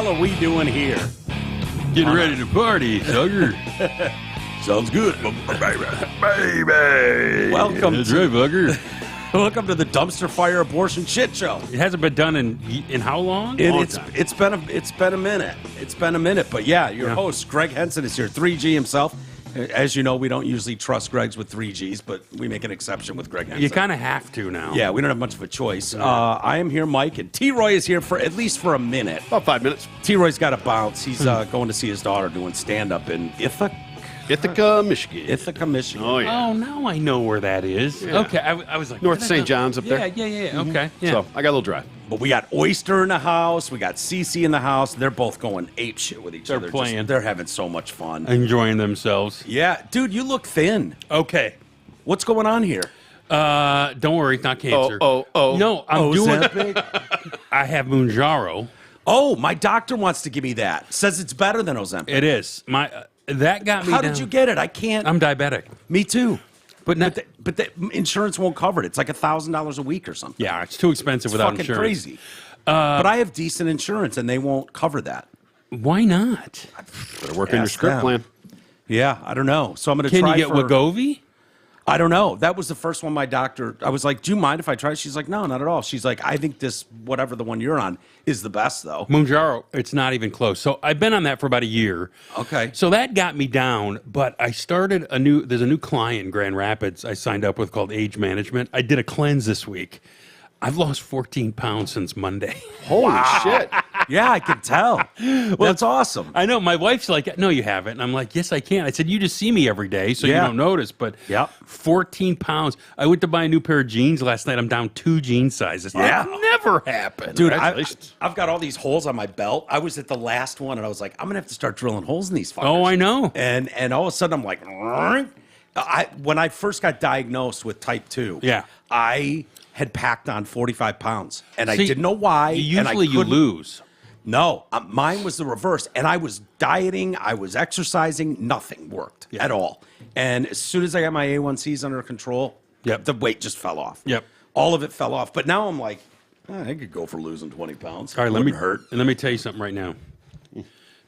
hell are we doing here? Getting ready to party, Tugger. Sounds good, baby. Welcome That's right, Bugger. Welcome to the Dumpster Fire Abortion Shit Show. It hasn't been done in how long? It's been a minute. It's been a minute, but yeah, your host Greg Henson is here, 3G himself. As you know, we don't usually trust Gregs with 3Gs, but we make an exception with Greg Henson. You kind of have to now. Yeah, we don't have much of a choice. I am here, Mike, and T-Roy is here for at least for a minute. About 5 minutes. T-Roy's got to bounce. He's going to see his daughter doing stand-up in Ithaca, Michigan. Ithaca, Michigan. Oh, yeah. Oh, now I know where that is. Yeah. Okay, I was like... North St. John's up there. Yeah. Okay, yeah. So I got a little drive. But we got Oyster in the house. We got Cece in the house. They're both going ape shit with each other. They're playing. They're having so much fun. Enjoying themselves. Yeah. Dude, you look thin. Okay. What's going on here? Don't worry, it's not cancer. Oh. No, I'm doing... Ozempic? I have Mounjaro. Oh, my doctor wants to give me that. Says it's better than Ozempic. It is. That got me How down. did you get it? I can't. I'm diabetic. Me too. But the insurance won't cover it. It's like $1,000 a week or something. yeah, it's too expensive It's without fucking insurance. crazy. But I have decent insurance, and they won't cover that. Why not? Better work on your Ask script them. plan. Yeah, I don't know. So I'm going to Can try you get Wegovy? I don't know. That was the first one my doctor... I was like, do you mind if I try? She's like, no, not at all. She's like, I think this, whatever the one you're on, is the best, though. Mounjaro, it's not even close. So I've been on that for about a year. Okay. So that got me down, but I started there's a new client in Grand Rapids I signed up with called Age Management. I did a cleanse this week. I've lost 14 pounds since Monday. Holy shit. Yeah, I can tell. That's awesome. I know. My wife's like, no, you haven't. And I'm like, yes, I can. I said, you just see me every day, so you Yeah. don't notice. But Yep. 14 pounds. I went to buy a new pair of jeans last night. I'm down 2 jean sizes. Yeah. That never happened. Dude, Congratulations. I've got all these holes on my belt. I was at the last one, and I was like, I'm going to have to start drilling holes in these fuckers. Oh, I know. And all of a sudden, I'm like, when I first got diagnosed with type 2, Yeah. I had packed on 45 pounds, and I See, didn't know why. Usually you lose. No, mine was the reverse, and I was dieting, I was exercising, nothing worked at all. And as soon as I got my A1Cs under control, the weight just fell off. Yep. All of it fell off. But now I'm like, I could go for losing 20 pounds. All right, let me hurt. And let me tell you something right now.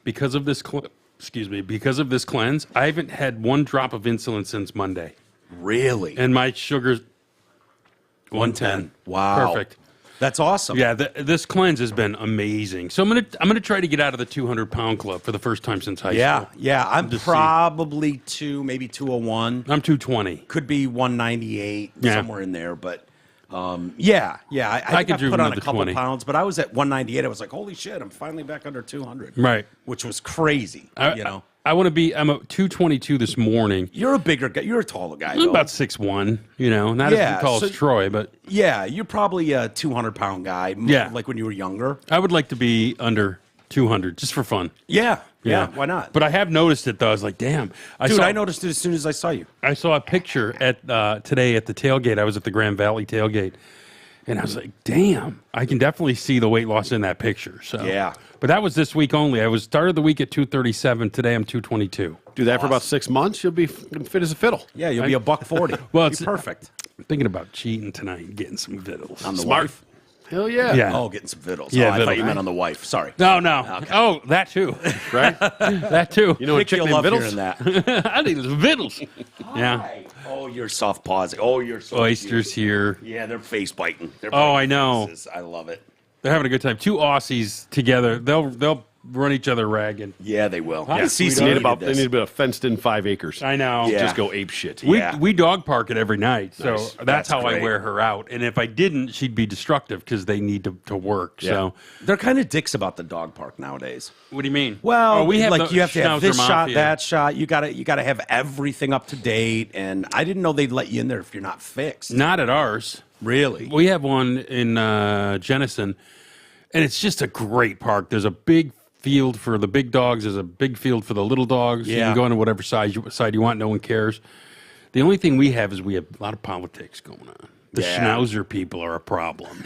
Because of this because of this cleanse, I haven't had one drop of insulin since Monday. Really? And my sugar's 110. Wow. Perfect. That's awesome. Yeah, this cleanse has been amazing. So I'm gonna try to get out of the 200-pound club for the first time since high school. Yeah. I'm Just probably maybe 201. I'm 220. Could be 198, Yeah. somewhere in there. But I think could I do put on a another couple 20. pounds, but I was at 198. I was like, holy shit, I'm finally back under 200. Right. Which was crazy, you know. I'm at 222 this morning. You're a bigger guy. You're a taller guy, I'm though. about 6'1", not as tall as Troy, but... Yeah, you're probably a 200-pound guy, like when you were younger. I would like to be under 200, just for fun. Yeah, why not? But I have noticed it, though. I was like, damn. I noticed it as soon as I saw you. I saw a picture today at the tailgate. I was at the Grand Valley tailgate, and I was like, damn, I can definitely see the weight loss in that picture. So yeah. But that was this week only. I started the week at 237. Today I'm 222. Do that for about 6 months, you'll be fit as a fiddle. Yeah, you'll be $140. Well, it's perfect. I'm thinking about cheating tonight and getting some vittles. On the Smart. wife? Hell yeah. Yeah. Oh, getting some vittles. Yeah, I thought vittles. you meant on the wife. Sorry. No. Okay. Oh, that too. Right? That too. You know what Nick, you'll chick named love Vittles? hearing that. I need some vittles. Yeah. Oh, you're soft pausing. Oh, you're so Oysters here. Yeah, they're face biting. Oh, I know. Faces. I love it. They're having a good time. 2 Aussies together. They'll run each other ragged. Yeah, they will. Hi, Yeah, sweetheart. They need about fenced in 5 acres. I know. Yeah. Just go ape shit. We dog park it every night, so Nice. that's That's how I great. wear her out. And if I didn't, she'd be destructive because they need to work. Yeah. So, They're kind of dicks about the dog park nowadays. what do you mean? Well, we have like the you have to have Schnauzer this shot, Mafia. that shot. You gotta have everything up to date. And I didn't know they'd let you in there if you're not fixed. Not at ours. Really? We have one in Jenison, and it's just a great park. There's a big field for the big dogs. There's a big field for the little dogs. You Yeah. can go into whatever side you want. No one cares. The only thing we have is we have a lot of politics going on. The Yeah. Schnauzer people are a problem.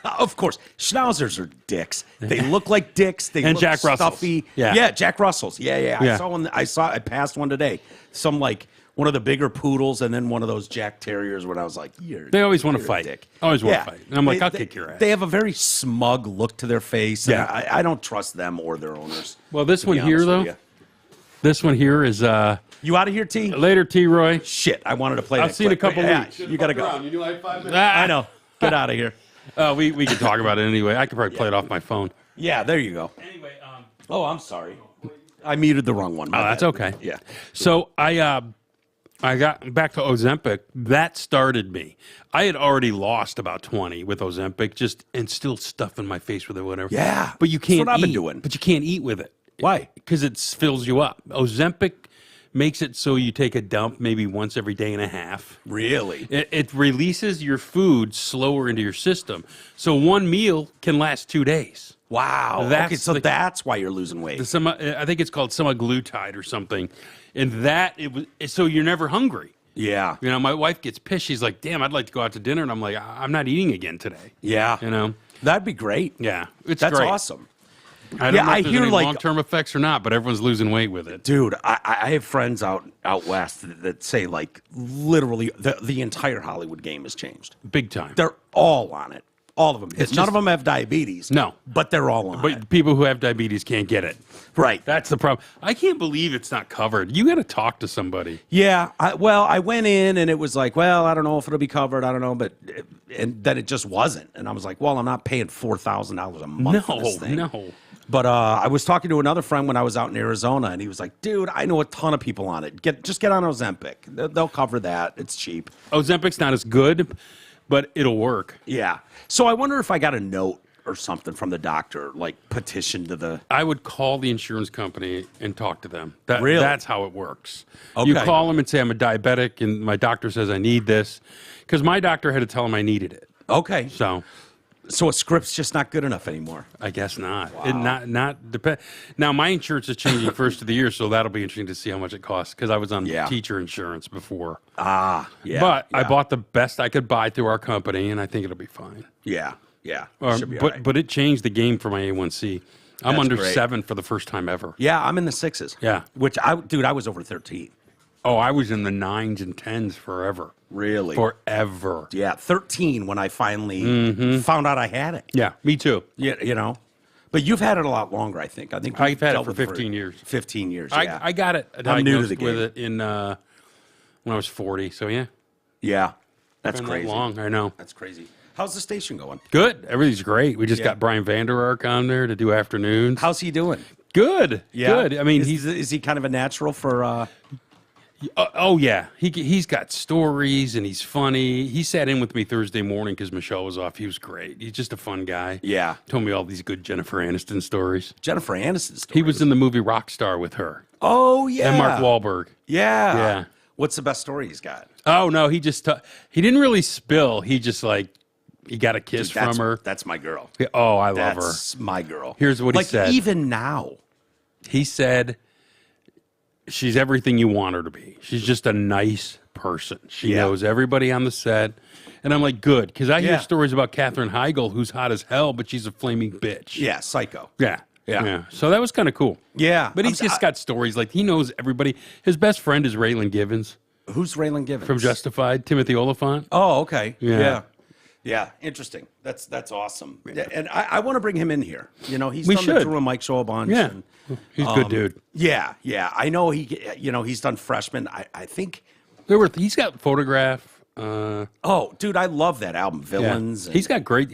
Of course, Schnauzers are dicks. They look like dicks. They And look Jack Russells. stuffy. Yeah. Jack Russells. Yeah. Yeah. I passed one today. Some like one of the bigger poodles, and then one of those Jack Terriers. When I was like, They always want to you're a fight. dick. Always want Yeah. to fight. And I'm like, I'll They- kick your ass. They have a very smug look to their face. Yeah. And I don't trust them or their owners. Well, this to be one here, honest with though, you. this one here is You out of here, T? later, T-Roy. Shit, I wanted to play. I'll that see you in a clip. couple Yeah, weeks. You gotta go. You like 5 minutes? Ah, I know. Get out of here. We can talk about it anyway. I could probably play it off my phone. Yeah, there you go. Anyway, Oh, I'm sorry. I muted the wrong one. My that's bad. okay. Yeah. So I got back to Ozempic. That started me. I had already lost about 20 with Ozempic, and still stuffing my face with it, whatever. Yeah, but you that's can't what I've eat. been doing. But you can't eat with it. Why? Because it fills you up. Ozempic makes it so you take a dump maybe once every day and a half. Really? It releases your food slower into your system, so one meal can last 2 days. Wow. That's Okay, so the- that's why you're losing weight. I think it's called semaglutide or something, and that it was so you're never hungry. Yeah. You know, my wife gets pissed. She's like, "Damn, I'd like to go out to dinner," and I'm like, "I'm not eating again today." Yeah. You know, That'd be great. yeah, it's That's great. awesome. I don't Yeah, know if I there's hear, any like- long-term effects or not, but everyone's losing weight with it. Dude, I have friends out west that say, like, literally the entire Hollywood game has changed. Big time. They're all on it. All of them. None just- of them have diabetes. No. But they're all on it. But people who have diabetes can't get it. Right. That's the problem. I can't believe it's not covered. You got to talk to somebody. Yeah. I went in and it was like, well, I don't know if it'll be covered. I don't know. And then it just wasn't. And I was like, well, I'm not paying $4,000 a month for this thing. No. But I was talking to another friend when I was out in Arizona, and he was like, dude, I know a ton of people on it. Just get on Ozempic. They'll cover that. It's cheap. Ozempic's not as good, but it'll work. Yeah. So I wonder if I got a note or something from the doctor, like petition to the... I would call the insurance company and talk to them. Really? That's how it works. Okay. You call them and say, I'm a diabetic, and my doctor says I need this. Because my doctor had to tell him I needed it. Okay. So a script's just not good enough anymore. I guess not. It not depend. Now my insurance is changing first of the year, so that'll be interesting to see how much it costs. Because I was on Yeah. teacher insurance before. Yeah. But I yeah. bought the best I could buy through our company, and I think it'll be fine. Yeah. Yeah. Should be But all right. but it changed the game for my A1C. I'm That's under great. 7 for the first time ever. Yeah, I'm in the 6s. Yeah. Which, I was over 13. Oh, I was in the 9s and 10s forever. Really? Forever. Yeah, 13 when I finally found out I had it. Yeah, me too. Yeah, you know. But you've had it a lot longer, I think. I've we've had it dealt for with 15 years. 15 years, yeah. I got it. I'm new to diagnosed the game. with it in when I was 40. So yeah, Yeah. That's been crazy. that long. I know. That's crazy. How's the station going? Good. Everything's great. We just Yeah. got Brian Vander Ark on there to do afternoons. How's he doing? Good. Good. I mean, is he kind of a natural for oh yeah, he's got stories and he's funny. He sat in with me Thursday morning because Michelle was off. He was great. He's just a fun guy. Yeah. Told me all these good Jennifer Aniston stories. Jennifer Aniston stories? He was in the movie Rockstar with her Oh, yeah. and Mark Wahlberg. Yeah. Yeah. What's the best story he's got? Oh no, he just he didn't really spill. He just he got a kiss from her. That's my girl. Oh, I love her. That's my girl. Here's what he like, said. Even now. He said she's everything you want her to be. She's just a nice person. She Yeah. knows everybody on the set. And I'm like, good, because I hear Yeah. stories about Katherine Heigl, who's hot as hell, but she's a flaming bitch. Yeah, psycho. Yeah. Yeah. So that was kind of cool. Yeah. But he's just got stories. Like, he knows everybody. His best friend is Raylan Givens Who's Raylan Givens? from Justified, Timothy Oliphant. Oh, okay. Yeah. Yeah. Yeah, interesting. That's awesome. Yeah, and I want to bring him in here. You know, he's We done the should. Drew and Mike show a bunch. Yeah. And, He's a good dude. yeah. I know he's done Freshman. I think. He's got Photograph. Oh, dude, I love that album, Villains. and- He's got good.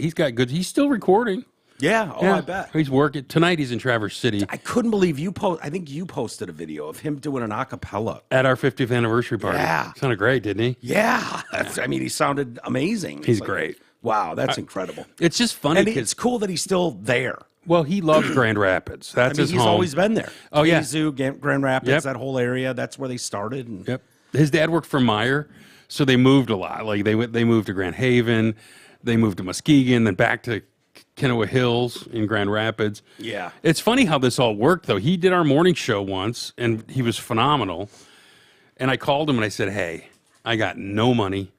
He's still recording. Yeah. Oh, I bet. He's working. Tonight he's in Traverse City I couldn't believe I think you posted a video of him doing an a cappella. at our 50th anniversary party. Yeah. Sounded great, didn't he? Yeah. He sounded amazing. He's It's great. Wow, that's incredible. It's just funny And because, it's cool that he's still there. well, he loves Grand Rapids. That's his He's home. always been there. Oh, yeah. Zoo, Grand Rapids, Yep. that whole area. That's where they started. And Yep. His dad worked for Meyer, so they moved a lot. Like they moved to Grand Haven, they moved to Muskegon, then back to Kenowa Hills in Grand Rapids. Yeah. It's funny how this all worked, though. He did our morning show once, and he was phenomenal. And I called him and I said, hey, I got no money,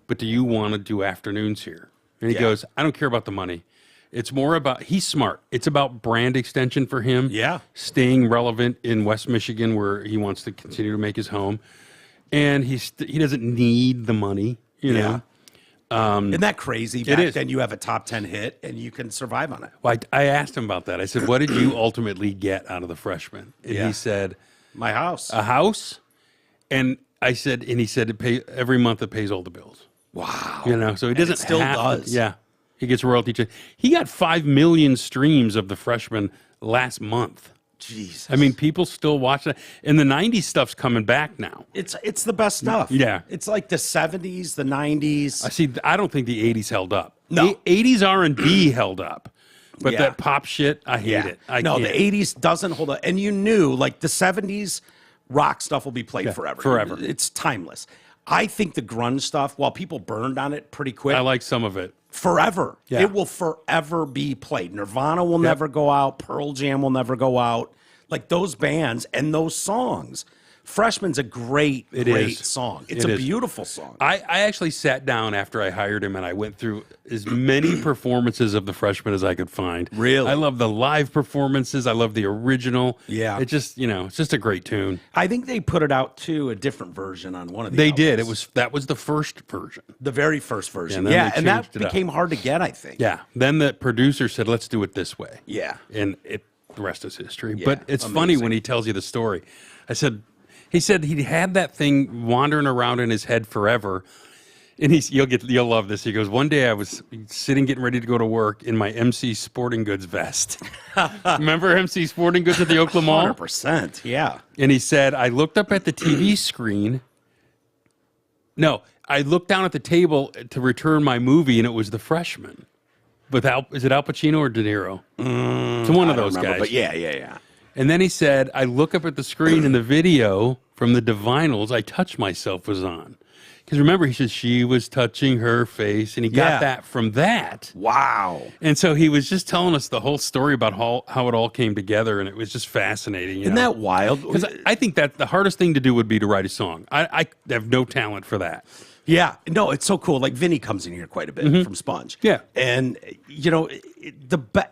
but do you want to do afternoons here? And he Yeah. goes, I don't care about the money. It's more about, he's smart. It's about brand extension for him. Yeah. Staying relevant in West Michigan where he wants to continue to make his home. and he doesn't need the money, you know. Isn't that crazy? Back is. then you have a top 10 hit and you can survive on it. Well, I asked him about that. I said, "What did you ultimately get out of the Freshman?" And he said, My house. "A house." And I said, and he said, every month it pays all the bills. Wow. You know, so he doesn't still have to- does. yeah, he gets royalty. He got 5 million streams of the Freshman last month. Jesus. I mean, people still watch that. And the 90s stuff's coming back now. It's the best stuff. Yeah. It's like the 70s, the 90s. I see. I don't think the 80s held up. No. 80s R&B held up. But Yeah. that pop shit, I hate it. I No, can't. the 80s doesn't hold up. And you knew, like, the 70s rock stuff will be played forever. forever. It's timeless. I think the grunge stuff, while people burned on it pretty quick, I like some of it. forever. Yeah. It will forever be played. Nirvana will never go out. Pearl Jam will never go out. Like those bands and those songs. Freshman's a great song. It's It a is. beautiful song. I actually sat down after I hired him and I went through as many performances of the Freshman as I could find. Really? I love the live performances. I love the original. Yeah. It just, it's just a great tune. I think they put it out too, a different version on one of the They albums. did. That was the first version. The very first version. Yeah, Yeah, and then and they that changed it up. became hard to get, I think. Yeah. Then the producer said, "Let's do it this way." Yeah. And the rest is history. Yeah, But it's funny when he tells you the story. He said he had that thing wandering around in his head forever. And you'll love this. He goes, "One day I was sitting getting ready to go to work in my MC Sporting Goods vest." Remember MC Sporting Goods at the Oakland Mall? 100%. Yeah. And he said, "I looked up at the TV screen. No, I looked down at the table to return my movie, and it was The Freshman. Is it Al Pacino or De Niro? It's one of those guys. But yeah. And then he said, I look up at the screen and the video from the Divinals I Touch Myself was on. Because remember, he said she was touching her face, and he got Yeah. that from that. Wow. And so he was just telling us the whole story about how it all came together, and it was just fascinating. Isn't that wild? Because I think that the hardest thing to do would be to write a song. I have no talent for that. Yeah, no, it's so cool. Like Vinny comes in here quite a bit from Sponge. Yeah. And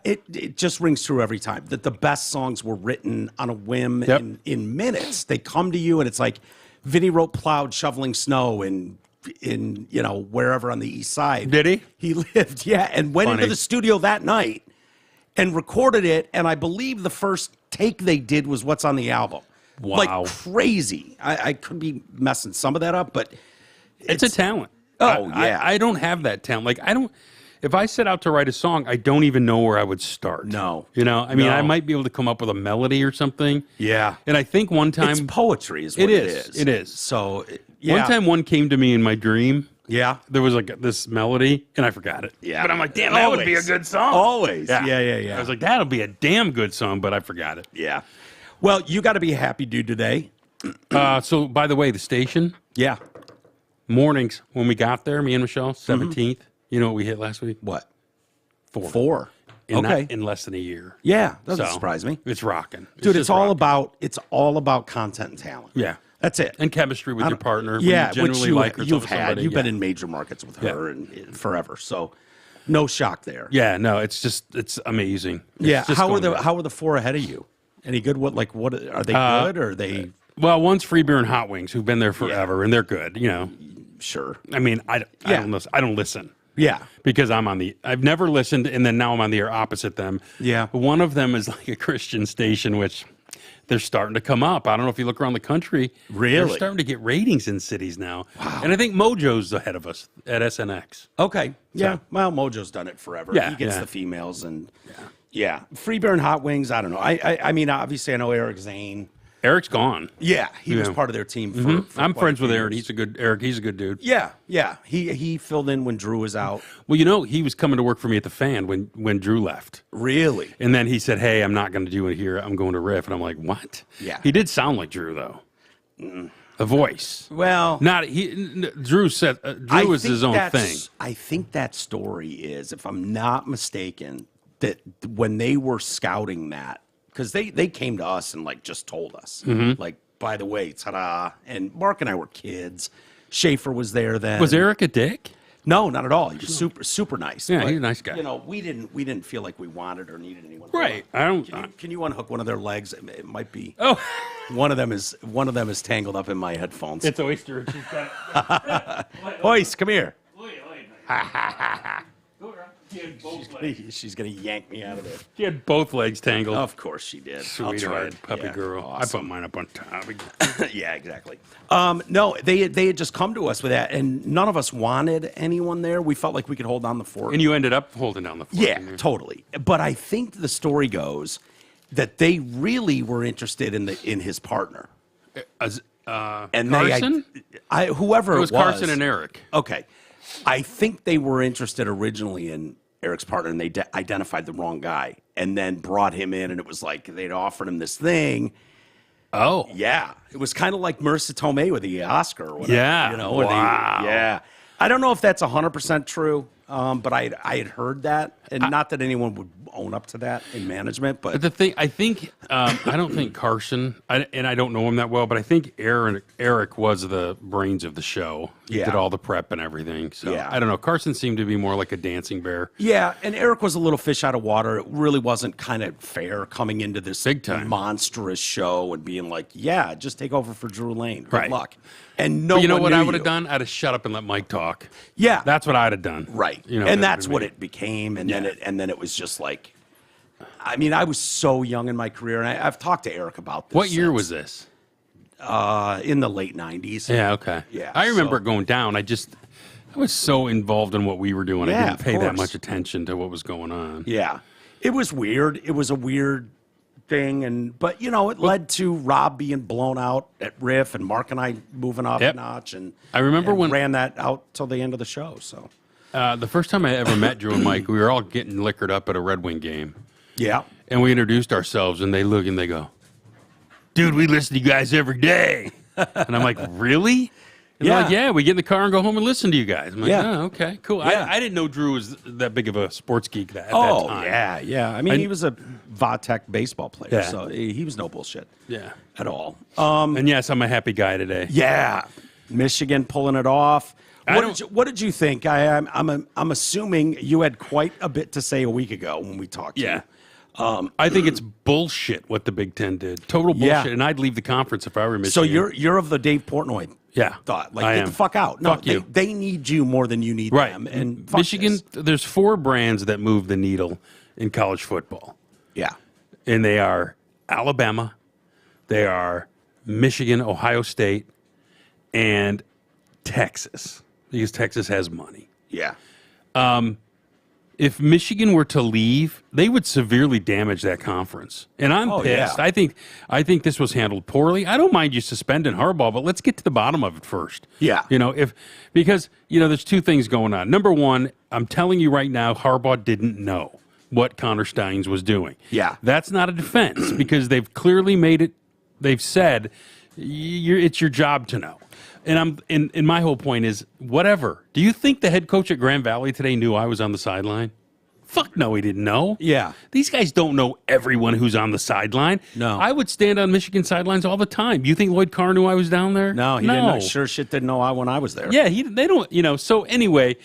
it just rings true every time that the best songs were written on a whim in minutes. They come to you and it's like Vinny wrote Plowed Shoveling Snow in wherever on the east side. Did he? He lived, yeah, and went Funny. into the studio that night and recorded it, and I believe the first take they did was what's on the album. Wow. Like crazy. I could be messing some of that up, but It's a talent. Oh, yeah. I don't have that talent. Like, if I set out to write a song, I don't even know where I would start. No. I mean, No. I might be able to come up with a melody or something. Yeah. And I think one time, It's poetry is what It it is. is. It is. So, yeah. one time one came to me in my dream. Yeah. There was like this melody, and I forgot it. Yeah. But I'm like, damn, that would be a Always. good song. Always. Yeah. I was like, that'll be a damn good song, but I forgot it. Yeah. Well, you got to be a happy dude today. So, by the way, the station, Yeah. mornings, when we got there, me and Michelle, 17th, you know what we hit last week? What? 4. 4. In Okay. in less than a year. Yeah. Doesn't So, surprise me. It's rocking. Dude, just it's all rocking. about content and talent. Yeah. That's it. And chemistry with your partner. when Yeah, you which genuinely you, like her, you've so had. somebody, You've yeah. been in major markets with her and forever. So, no shock there. Yeah, no, it's amazing. It's Yeah. just How are going the 4 ahead of you? Any good? What are they good or are they Well, one's Free Beer and Hot Wings, who've been there forever, and they're good. sure? I mean, I don't listen. Yeah. Because I've never listened, and then now I'm on the air opposite them. Yeah. But one of them is like a Christian station, which they're starting to come up. I don't know if you look around the country. Really? They're starting to get ratings in cities now. Wow. And I think Mojo's ahead of us at SNX. Okay. Yeah. Well, Mojo's done it forever. Yeah, He gets yeah. the females and yeah. Free Beer and Hot Wings. I don't know. I mean, obviously I know Eric Zane. Eric's gone. Yeah. He was Yeah. part of their team for I'm quite friends a with few Aaron. years. He's a good dude. Yeah. Yeah. He filled in when Drew was out. Well, he was coming to work for me at the Fan when Drew left. Really? And then he said, "Hey, I'm not going to do it here. I'm going to Riff." And I'm like, "What?" Yeah. He did sound like Drew though. The voice. Well, Drew said Drew was his own thing. I think that story is, if I'm not mistaken, that when they were scouting that, because they came to us and like just told us, Mm-hmm. like, by the way, ta-da. And Mark and I were kids. Schaefer was there then. Was Eric a dick? No, not at all. He was super nice. Yeah, but, he's a nice guy. You know, we didn't feel like we wanted or needed anyone. Right. I don't. Can you unhook one of their legs? It might be. Oh, One of them is tangled up in my headphones. it's Oyster. She's got Oyster, come here. She's gonna yank me out of there. She had both legs tangled. Of course she did. I'll try. Sweetheart, puppy Yeah, girl. awesome. I put mine up on top. Yeah, exactly. No, they had just come to us with that, and none of us wanted anyone there. We felt like we could hold down the fort. And you ended up holding down the fort. Yeah, didn't you? totally. But I think the story goes that they really were interested in his partner, and Carson? whoever It was Carson and Eric. Okay, I think they were interested originally in Eric's partner, and they identified the wrong guy, and then brought him in, and it was like they'd offered him this thing. Oh. Yeah, it was kind of like Marissa Tomei with the Oscar or whatever. Yeah. You know, Wow. yeah. I don't know if that's 100% true, but I had heard that, and not that anyone would own up to that in management, but The thing, I think, I don't think Carson, and I don't know him that well, but I think Eric was the brains of the show. He Yeah. did all the prep and everything. So Yeah. I don't know. Carson seemed to be more like a dancing bear. yeah, and Eric was a little fish out of water. It really wasn't kind of fair coming into this Big time. monstrous show and being like, yeah, just take over for Drew Lane. Good Right. luck. And no But you know one what knew I would have you. done? I'd have shut up and let Mike talk. Yeah. That's what I'd have done. Right. You know, and that that's would what be- it became. And Yeah. then it was just like, I mean, I was so young in my career, and I've talked to Eric about this. What year since, was this? in the late 90s. Yeah, okay. Yeah, I remember so- it going down. I was so involved in what we were doing. I Yeah, didn't of pay that course. much attention to what was going on. Yeah. It was weird. It was a weird thing, but you know, it led to Rob being blown out at Riff and Mark and I moving up Yep. a notch, and I remember and when- ran that out till the end of the show. So The first time I ever met Drew and Mike, we were all getting liquored up at a Red Wing game. yeah, And we introduced ourselves, and they look and they go, "Dude, we listen to you guys every day." And I'm like, "Really?" And they're like, Yeah. "Yeah, we get in the car and go home and listen to you guys." I'm like, Yeah. "Oh, okay, cool." Yeah. I didn't know Drew was that big of a sports geek at that oh time. yeah. I mean, he was a Vatech baseball player, Yeah. so he was no bullshit Yeah. at all. And yes, I'm a happy guy today. Yeah, Michigan pulling it off. I don't- What did you think? I'm assuming you had quite a bit to say a week ago when we talked. To Yeah. you. I think it's bullshit what the Big Ten did. Total bullshit. Yeah. And I'd leave the conference if I were Michigan. So you're of the Dave Portnoy Yeah, thought, like I get am. the fuck out. No, Fuck you. They need you more than you need right. them. And fuck Michigan, this. there's 4 brands that move the needle in college football. Yeah, And they are Alabama, they are Michigan, Ohio State, and Texas, because Texas has money. yeah, If Michigan were to leave, they would severely damage that conference. And I'm Oh, pissed. yeah. I think this was handled poorly. I don't mind you suspending Harbaugh, but let's get to the bottom of it first. Yeah. You know, because there's 2 things going on. Number one, I'm telling you right now, Harbaugh didn't know what Connor Steins was doing. Yeah. That's not a defense because they've clearly made it. They've said it's your job to know. And my whole point is, whatever. Do you think the head coach at Grand Valley today knew I was on the sideline? Fuck no, he didn't know. Yeah. These guys don't know everyone who's on the sideline. No. I would stand on Michigan sidelines all the time. You think Lloyd Carr knew I was down there? no, he didn't know. Sure shit didn't know when I was there. Yeah, they don't. So anyway,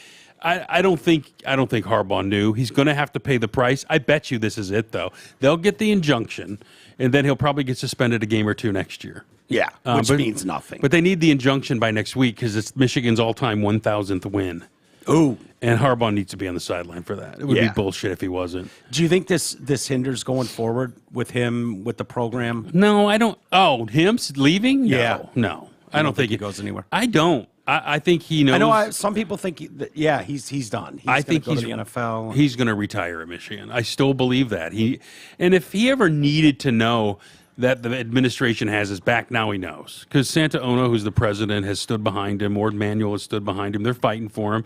I don't think Harbaugh knew. He's going to have to pay the price. I bet you this is it though. They'll get the injunction, and then he'll probably get suspended a game or 2 next year. yeah, which But- means nothing. But they need the injunction by next week because it's Michigan's all-time 1,000th win. Ooh, And Harbaugh needs to be on the sideline for that. It would Yeah. be bullshit if he wasn't. do you think this hinders going forward with him with the program? No, I don't. Oh, him leaving? No, Yeah. no. I don't think he goes anywhere? I don't. I think he knows. I know some people think he's done. He's I gonna think go he's to the NFL. He's going to retire at Michigan. I still believe that. And if he ever needed to know that the administration has his back, now he knows. Because Santa Ono, who's the president, has stood behind him. Ward Manuel has stood behind him. They're fighting for him.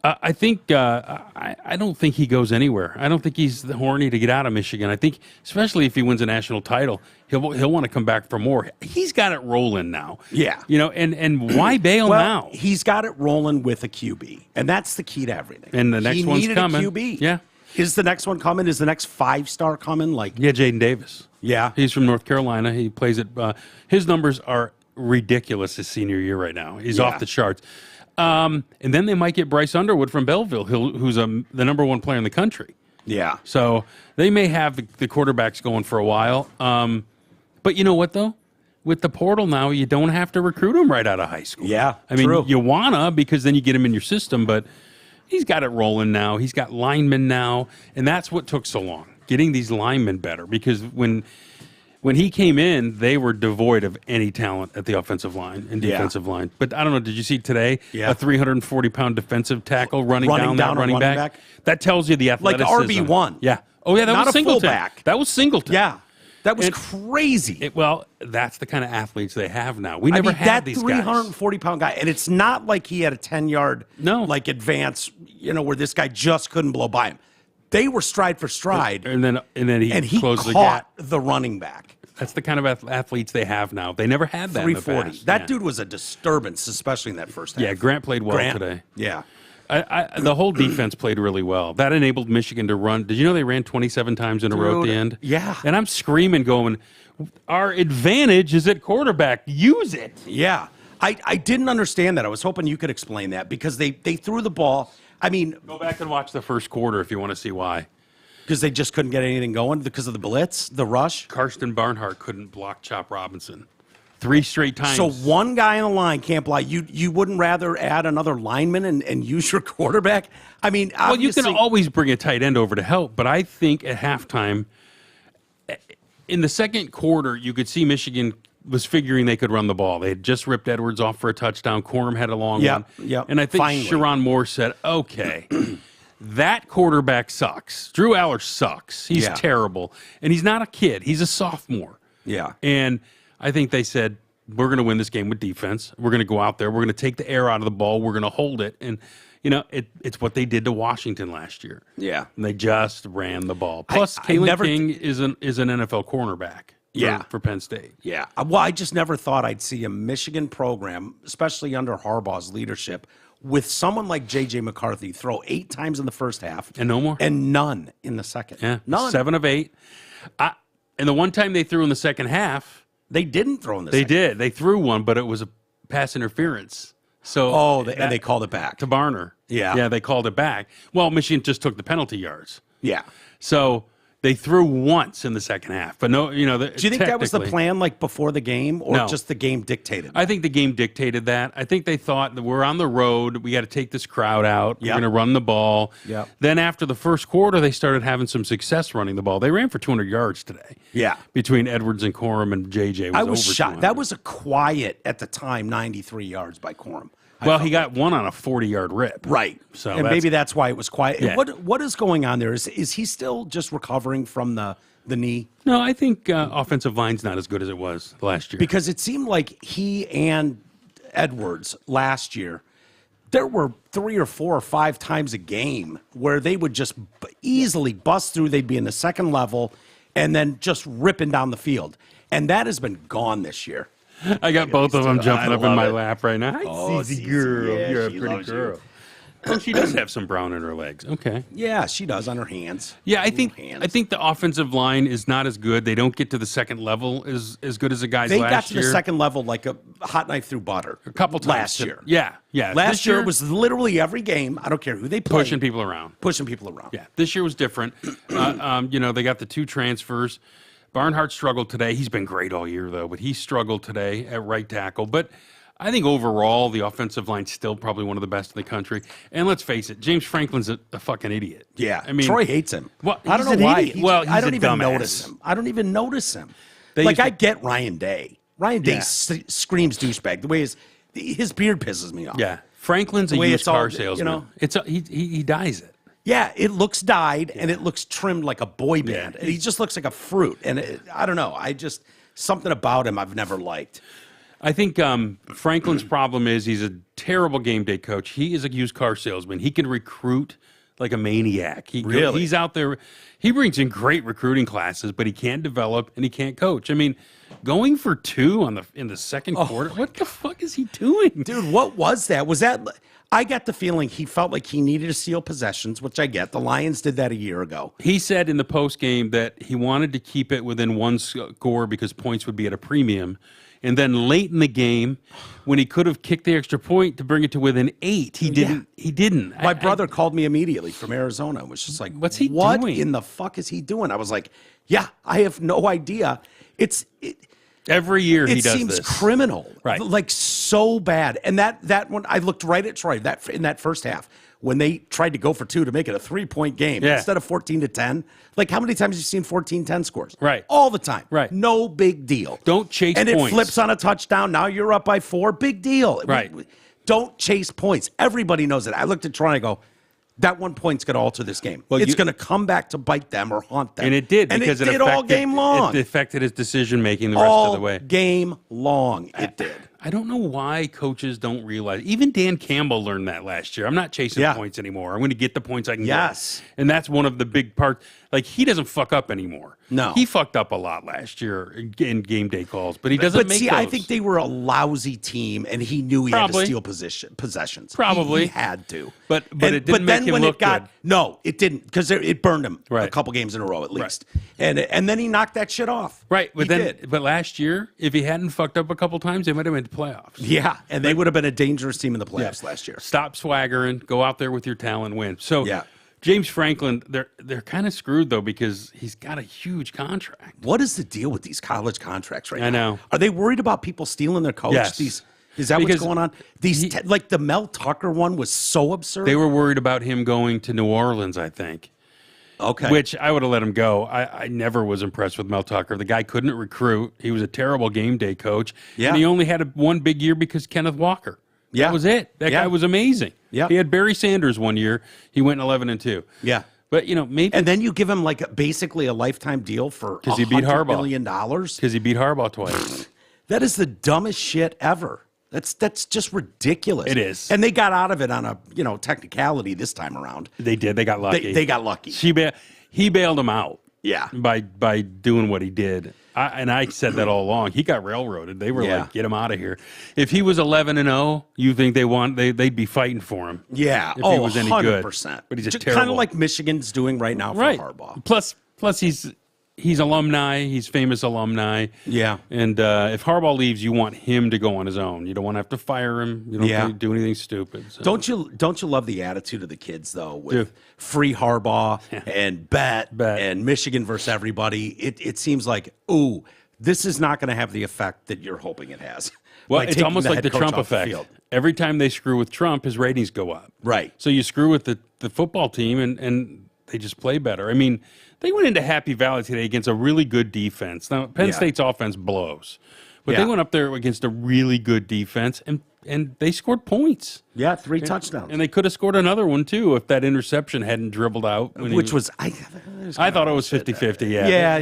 I think I don't think he goes anywhere. I don't think he's horny to get out of Michigan. I think, especially if he wins a national title, he'll want to come back for more. He's got it rolling now. Yeah. And why bail Well, now? he's got it rolling with a QB, and that's the key to everything. And the next he one's needed coming. A QB. Yeah. Is the next one coming? Is the next 5-star coming? Like, Yeah, Jaden Davis. yeah, He's from North Carolina. He plays at his numbers are ridiculous his senior year right now. He's Yeah. off the charts. And then they might get Bryce Underwood from Belleville, who's the number one player in the country. Yeah. So they may have the quarterbacks going for a while. But you know what, though? With the portal now, you don't have to recruit them right out of high school. Yeah, I mean, true. you wanna because then you get him in your system, but he's got it rolling now. He's got linemen now, and that's what took so long, getting these linemen better. Because when he came in, they were devoid of any talent at the offensive line and defensive line. But I don't know, did you see today Yeah. a 340-pound defensive tackle running down that running a back? running back? That tells you the Like athleticism. RB1. Yeah. Oh, yeah, that Not was a Singleton. fullback. That was Singleton. Yeah. That was And- crazy. Well, that's the kind of athletes they have now. We I never mean, had that these guys. 340-pound guy, and it's not like he had a 10-yard No. like advance, where this guy just couldn't blow by him. They were stride for stride, And then he caught closed the gap. the running back. That's the kind of athletes they have now. They never had that in the 340. past. That Yeah. dude was a disturbance, especially in that first half. Yeah, Grant played well Grant. today. Yeah. The whole defense played really well. That enabled Michigan to run. Did you know they ran 27 times in a row at Dude, the end? yeah. And I'm screaming, going, our advantage is at quarterback. Use it. Yeah. I didn't understand that. I was hoping you could explain that because they threw the ball. I mean, Go back and watch the first quarter if you want to see why. because they just couldn't get anything going because of the blitz, the rush. Karsten Barnhart couldn't block Chop Robinson 3 straight times. So one guy in the line can't block. You wouldn't rather add another lineman and use your quarterback? I mean, Well, you can obviously- always bring a tight end over to help, but I think at halftime, in the second quarter, you could see Michigan was figuring they could run the ball. They had just ripped Edwards off for a touchdown. Corum had a long Yep, one. yep, And I think finally. Sharon Moore said, okay, that quarterback sucks. Drew Aller sucks. He's Yeah. terrible. And he's not a kid. He's a sophomore. Yeah. And I think they said, we're going to win this game with defense. We're going to go out there. We're going to take the air out of the ball. We're going to hold it. And, it's what they did to Washington last year. Yeah. And they just ran the ball. Plus, I Kalen never King is an NFL cornerback for Penn State. Yeah. Well, I just never thought I'd see a Michigan program, especially under Harbaugh's leadership, with someone like J.J. McCarthy throw 8 times in the first half. And no more? And none in the second. Yeah. None. 7 of 8. And the one time they threw in the second half, They didn't throw in the they second. did. They threw one, but it was a pass interference. So And they called it back. to Barner. Yeah. Yeah, they called it back. Well, Michigan just took the penalty yards. Yeah. So they threw once in the second half. But no, Do you think that was the plan, like before the game, or No. just the game dictated? I think the game dictated that. I think they thought that we're on the road. We got to take this crowd out. Yep. We're going to run the ball. Yep. Then after the first quarter, they started having some success running the ball. They ran for 200 yards today. Yeah. Between Edwards and Corum and JJ. I was over shocked. 200. That was a quiet, at the time, 93 yards by Corum. Well, he got one on a 40-yard rip. Right. So and maybe that's why it was quiet. Yeah. What is going on there? Is he still just recovering from the knee? No, I think offensive line's not as good as it was last year. Because it seemed like he and Edwards last year, there were 3 or 4 or 5 times a game where they would just easily bust through. They'd be in the second level and then just ripping down the field. And that has been gone this year. I got both of them jumping I up in love my it. lap right now. Hi, Cece girl. Yeah, You're a she pretty loves you. girl. Oh, she does have some brown in her legs. Okay. Yeah, she does on her hands. Yeah, I think hands. the offensive line is not as good. They don't get to the second level as good as the guys They last got to year. the second level like a hot knife through butter. a couple times last year. Yeah, yeah. Last This year it was literally every game. I don't care who they played. pushing people around. Pushing people around. Yeah, this year was different. They got the 2 transfers. Barnhart struggled today. He's been great all year, though, but he struggled today at right tackle. But I think overall, the offensive line's still probably one of the best in the country. And let's face it, James Franklin's a fucking idiot. Yeah. I mean, Troy hates him. Well, I don't he's know an why. idiot. Well, I he's don't a even dumbass. notice him. I don't even notice him. They Like, used to- I get Ryan Day. Ryan Day Yeah. screams douchebag. The way his beard pisses me off. Yeah, Franklin's a way used it's all- car you salesman. know? He dyes it. Yeah, it looks dyed and it looks trimmed like a boy band. Yeah. He just looks like a fruit. And I don't know. Something about him I've never liked. I think Franklin's problem is he's a terrible game day coach. He is a used car salesman. He can recruit like a maniac. Really? He's out there. He brings in great recruiting classes, but he can't develop and he can't coach. I mean, going for 2 in the second quarter. What the fuck is he doing? Dude, what was that? I got the feeling he felt like he needed to steal possessions, which I get. The Lions did that a year ago. He said in the post game that he wanted to keep it within 1 score because points would be at a premium. And then late in the game, when he could have kicked the extra point to bring it to within 8, he didn't. He didn't. My brother called me immediately from Arizona and was just like, What's he what doing? in the fuck is he doing? I was like, yeah, I have no idea. Every year he It does seems this. criminal, Right. Like so bad. And that one, I looked right at Troy in that first half when they tried to go for 2 to make it a 3-point game instead of 14-10. Like how many times have you seen 14-10 scores? Right. All the time. Right. No big deal. Don't chase and points. it flips on a touchdown. Now you're up by 4. Big deal. Right. Don't chase points. Everybody knows it. I looked at Troy and I go, that 1 point's going to alter this game. Well, it's going to come back to bite them or haunt them. And it did And because it did all game long. It affected his decision making the rest all of the way. game long. It did. I don't know why coaches don't realize. Even Dan Campbell learned that last year. I'm not chasing points anymore. I'm going to get the points I can Yes. get. And that's one of the big parts. Like, he doesn't fuck up anymore. No. He fucked up a lot last year in game day calls, but he doesn't make see, those. I think they were a lousy team, and he knew he had to steal possessions. Probably. He had to. But it didn't make him look good. No, it didn't, because it burned him a Right. couple games in a row at least. And then he knocked that shit off. Right, but He did. but last year, if he hadn't fucked up a couple times, they might have made the playoffs. Yeah, and they would have been a dangerous team in the playoffs last year. Stop swaggering, go out there with your talent, win. So Yeah. James Franklin, they're kind of screwed though because he's got a huge contract. What is the deal with these college contracts right now? I know. Are they worried about people stealing their coach? Yes. Is that Because what's going on? Like the Mel Tucker one was so absurd. They were worried about him going to New Orleans, I think. Okay. Which I would have let him go. I never was impressed with Mel Tucker. The guy couldn't recruit. He was a terrible game day coach. Yeah. And he only had one big year because Kenneth Walker. Yeah. That was it. That guy was amazing. Yeah. He had Barry Sanders one year. He went 11-2. Yeah. But, maybe And then you give him like basically a lifetime deal for he beat $100 Harbaugh. million. because he beat Harbaugh twice. That is the dumbest shit ever. That's just ridiculous. It is. And they got out of it on a technicality this time around. They did. They got lucky. They got lucky. He bailed him out. Yeah. By doing what he did. I said that all along. He got railroaded. They were like, get him out of here. If he was 11-0, you think they'd be fighting for him. Yeah. If he was any 100%. good. But he's just kind terrible. of like Michigan's doing right now for right. Harbaugh. Plus he's alumni. He's famous alumni. Yeah. And if Harbaugh leaves, you want him to go on his own. You don't want to have to fire him. You don't have to do anything stupid. So. Don't you love the attitude of the kids though with free Harbaugh and bet and Michigan versus everybody? It seems like, ooh, this is not going to have the effect that you're hoping it has. Well, by it's taking almost like head the coach Trump off the effect. field. Every time they screw with Trump, his ratings go up. Right. So you screw with the football team and they just play better. I mean, they went into Happy Valley today against a really good defense. Now, Penn State's offense blows. But they went up there against a really good defense and they scored points. Yeah, 3 touchdowns. And they could have scored another one too if that interception hadn't dribbled out. Which was I thought it was 50-50,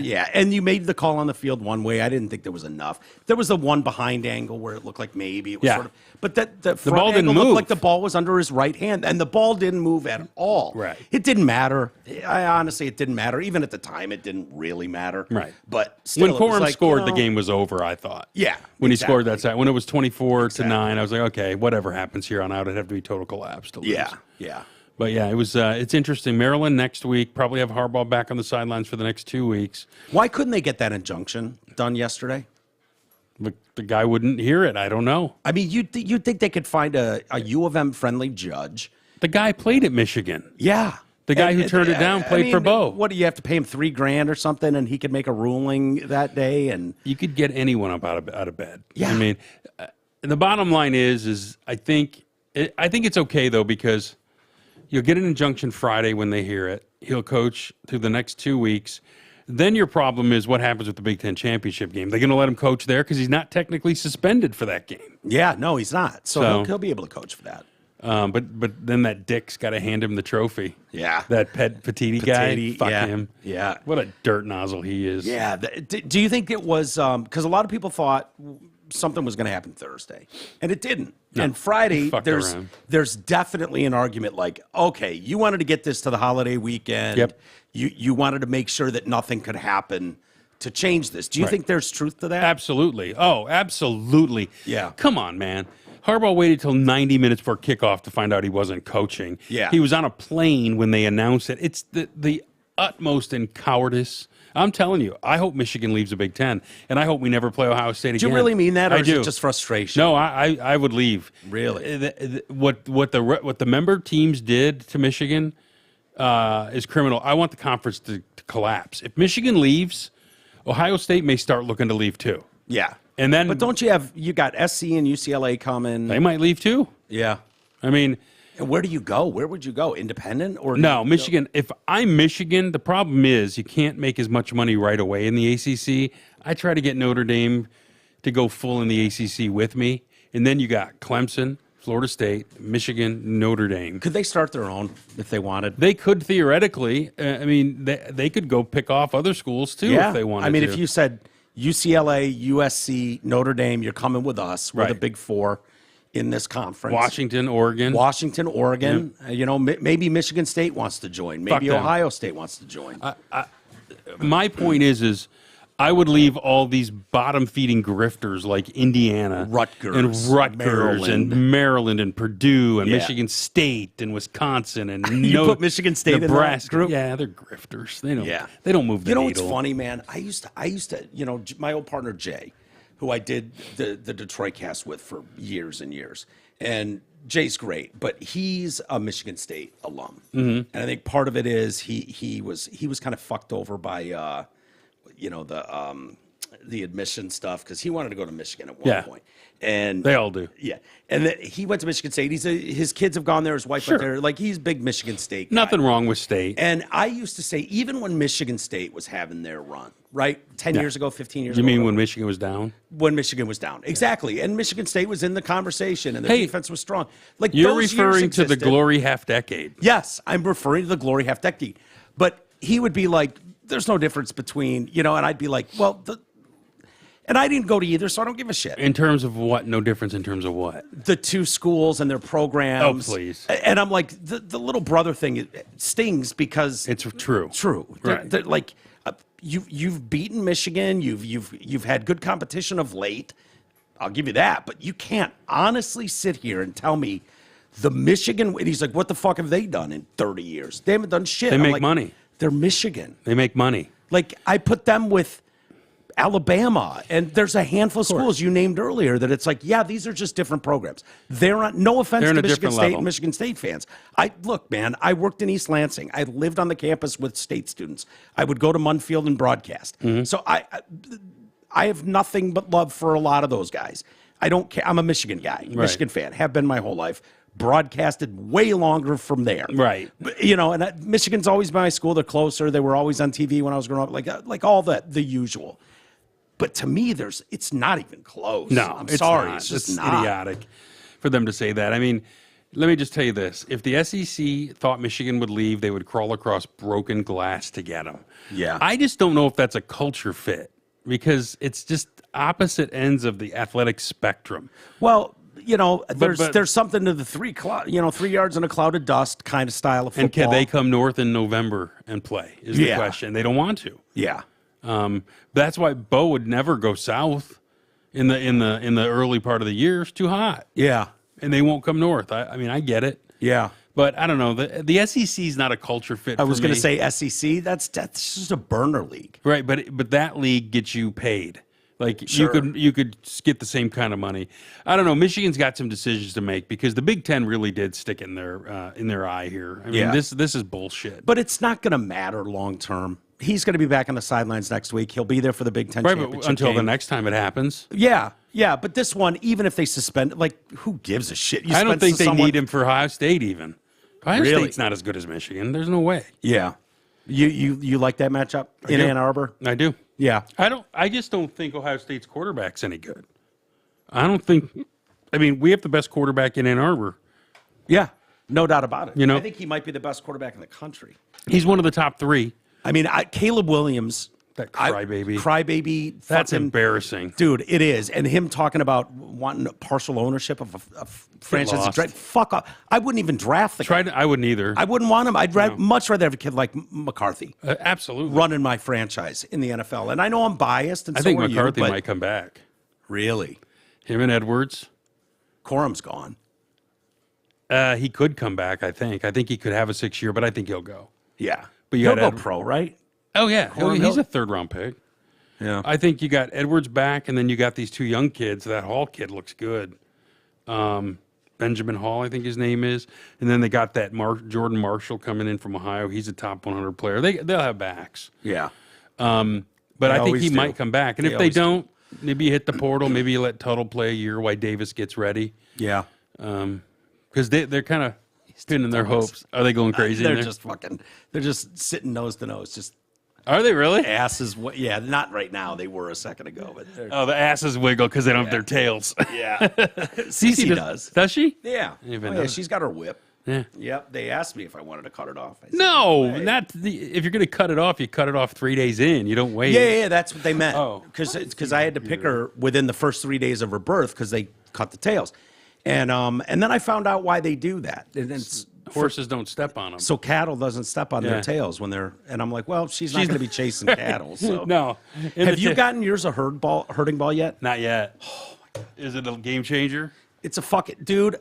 Yeah. And you made the call on the field one way. I didn't think there was enough. There was the one behind angle where it looked like maybe it was sort of. But the front ball didn't angle move. looked like the ball was under his right hand, and the ball didn't move at all. Right. It didn't matter. Honestly, it didn't matter. Even at the time, it didn't really matter. Right. But still, when it was Corum like, scored, the game was over, I thought. Yeah, When he scored exactly. that side. When it was 24-9, I was like, okay, whatever happens here on out, it'd have to be total collapse to lose. Yeah. But yeah, it was. It's interesting. Maryland next week, probably have Harbaugh back on the sidelines for the next 2 weeks. Why couldn't they get that injunction done yesterday? The guy wouldn't hear it. I don't know. I mean, you'd think they could find a U of M friendly judge. The guy played at Michigan. Yeah. The guy who turned it down played for Bo. What do you have to pay him $3,000 or something, and he could make a ruling that day? And You could get anyone up out of bed. Yeah. I mean, the bottom line is I think it's okay though because you'll get an injunction Friday when they hear it. He'll coach through the next 2 weeks. Then your problem is what happens with the Big Ten championship game. They're going to let him coach there because he's not technically suspended for that game. yeah, no, he's not. So he'll be able to coach for that. But then that dick's got to hand him the trophy. Yeah. That Petiti guy. Petiti, Fuck yeah. him. Yeah. What a dirt nozzle he is. Yeah. Do you think it was because a lot of people thought something was going to happen Thursday, and it didn't. No, and Friday, fucked around. there's definitely an argument like, okay, you wanted to get this to the holiday weekend. Yep. You wanted to make sure that nothing could happen to change this. Do you think there's truth to that? Absolutely. Oh, absolutely. Yeah. Come on, man. Harbaugh waited till 90 minutes before kickoff to find out he wasn't coaching. Yeah. He was on a plane when they announced it. It's the utmost in cowardice. I'm telling you, I hope Michigan leaves the Big Ten, and I hope we never play Ohio State again. Do you really mean that, or I is do. it just frustration? No, I would leave. Really? What the member teams did to Michigan is criminal. I want the conference to collapse. If Michigan leaves, Ohio State may start looking to leave too. Yeah. And then, But don't you got SC and UCLA coming? they might leave too. Yeah. I mean, And where do you go? Where would you go? Independent or no, Michigan. If I'm Michigan, the problem is you can't make as much money right away in the ACC. I try to get Notre Dame to go full in the ACC with me, and then you got Clemson, Florida State, Michigan, Notre Dame. Could they start their own if they wanted? They could theoretically. I mean, they could go pick off other schools too if they wanted. I mean, to. if you said UCLA, USC, Notre Dame, you're coming with us. We're the Right. Big Four in this conference. Washington, Oregon. Oregon. Maybe Michigan State wants to join. Maybe them. Ohio State wants to join. My point is I would leave all these bottom-feeding grifters like Indiana, Rutgers, and Maryland, and Purdue, and Yeah. Michigan State, and Wisconsin, and You put Michigan State in that Nebraska. group? Yeah, they're grifters. They don't. Yeah. They don't move the You know needle. what's funny, man? I used to, my old partner Jay, who I did the Detroit cast with for years and years, and Jay's great, but he's a Michigan State alum, and I think part of it is he was kind of fucked over by, the admission stuff because he wanted to go to Michigan at one point, and They all do. yeah, and he went to Michigan State. His kids have gone there. His wife went there. Like he's a big Michigan State guy. Nothing wrong with State. And I used to say, even when Michigan State was having their run, right? 10 years ago, 15 years You ago. mean whatever, when Michigan was down? when Michigan was down. Exactly. And Michigan State was in the conversation and their Hey, defense was strong. Like You're those years referring to the existed. glory half decade. Yes, I'm referring to the glory half decade. But he would be like, there's no difference between, and I'd be like, well, and I didn't go to either, so I don't give a shit. In terms of what? No difference in terms of what? The two schools and their programs. Oh, please. And I'm like, the little brother thing it stings because It's true. True. Right. They're like you've beaten Michigan. You've had good competition of late. I'll give you that. But you can't honestly sit here and tell me the Michigan. And he's like, what the fuck have they done in 30 years? They haven't done shit. They I'm make like, money. They're Michigan. They make money. Like I put them with Alabama, and there's a handful of schools you named earlier that it's like, yeah, these are just different programs. They're on, no offense They're in to a Michigan different State level. and Michigan State fans. Look, man, I worked in East Lansing. I lived on the campus with state students. I would go to Munfield and broadcast. Mm-hmm. So I have nothing but love for a lot of those guys. I don't care. I'm a Michigan guy, Michigan fan. Have been my whole life. Broadcasted way longer from there. Right. But, Michigan's always been my school. They're closer. They were always on TV when I was growing up. Like all that, the usual. But to me, it's not even close. No, I'm sorry. Not. It's just it's not. idiotic for them to say that. I mean, let me just tell you this. If the SEC thought Michigan would leave, they would crawl across broken glass to get them. Yeah. I just don't know if that's a culture fit because it's just opposite ends of the athletic spectrum. Well, there's but- there's something to the 3 yards in a cloud of dust kind of style of football. And can they come north in November and play is the question. They don't want to. Yeah. That's why Bo would never go south in the early part of the year. It's too hot. Yeah. And they won't come north. I mean, I get it. Yeah. But I don't know. The SEC is not a culture fit. I was going to say SEC. That's just a burner league. right, but that league gets you paid. Like Sure. you could get the same kind of money. I don't know. Michigan's got some decisions to make because the Big Ten really did stick in their eye here. I mean, Yeah. this is bullshit. But it's not going to matter long term. He's going to be back on the sidelines next week. He'll be there for the Big Ten Right, championship but until the game. next time it happens. Yeah. But this one, even if they suspend, who gives a shit? You I don't spend think they someone- need him for Ohio State even. Ohio Really? State's not as good as Michigan. There's no way. Yeah. You like that matchup in do. Ann Arbor? I do. Yeah. I just don't think Ohio State's quarterback's any good. I don't think. I mean, we have the best quarterback in Ann Arbor. Yeah. No doubt about it. You know? I think he might be the best quarterback in the country. He's one of the top 3. I mean, Caleb Williams. That crybaby. Crybaby. That's fucking- embarrassing. Dude, it is. And him talking about wanting partial ownership of a franchise. lost. Fuck off. I wouldn't even draft the guy. I wouldn't either. I wouldn't want him. I'd much rather have a kid like McCarthy Absolutely. running my franchise in the NFL. And I know I'm biased, and I so think are McCarthy you, but might come back. really, Him and Edwards. Corum's gone. He could come back. I think. I think he could have a 6-year, but I think he'll go. Yeah, But you he'll got go pro, right? Oh, yeah. Corum He's Hill- a third-round pick. Yeah. I think you got Edwards back, and then you got these two young kids. That Hall kid looks good. Benjamin Hall, I think his name is. And then they got that Jordan Marshall coming in from Ohio. He's a top 100 player. They'll have backs. Yeah. But They I think always he do. might come back. And They if they always do. don't, maybe you hit the portal. Maybe you let Tuttle play a year while Davis gets ready. Yeah. Because they're kind of pinning their hopes. Are they going crazy? in They're there? just fucking. They're just sitting nose to nose. Just Are they really? asses. Yeah. Not right now. They were a second ago, but they're, Oh, the asses wiggle because they don't have their tails. yeah. Cece does. Does she? Yeah. Even Oh, yeah. though- She's got her whip. Yeah. Yep. They asked me if I wanted to cut it off. I said, No, "Hey." not if you're going to cut it off, you cut it off 3 days in. You don't wait. Yeah, that's what they meant. Oh. Because I had to pick her within the first 3 days of her birth because they cut the tails, and then I found out why they do that. And it's Horses don't step on them. so cattle doesn't step on Yeah. their tails when they're. And I'm like, well, she's not going to be chasing cattle. So No. Have you gotten yours a herding ball yet? Not yet. Oh, my God. Is it a game changer? It's a fucking dude.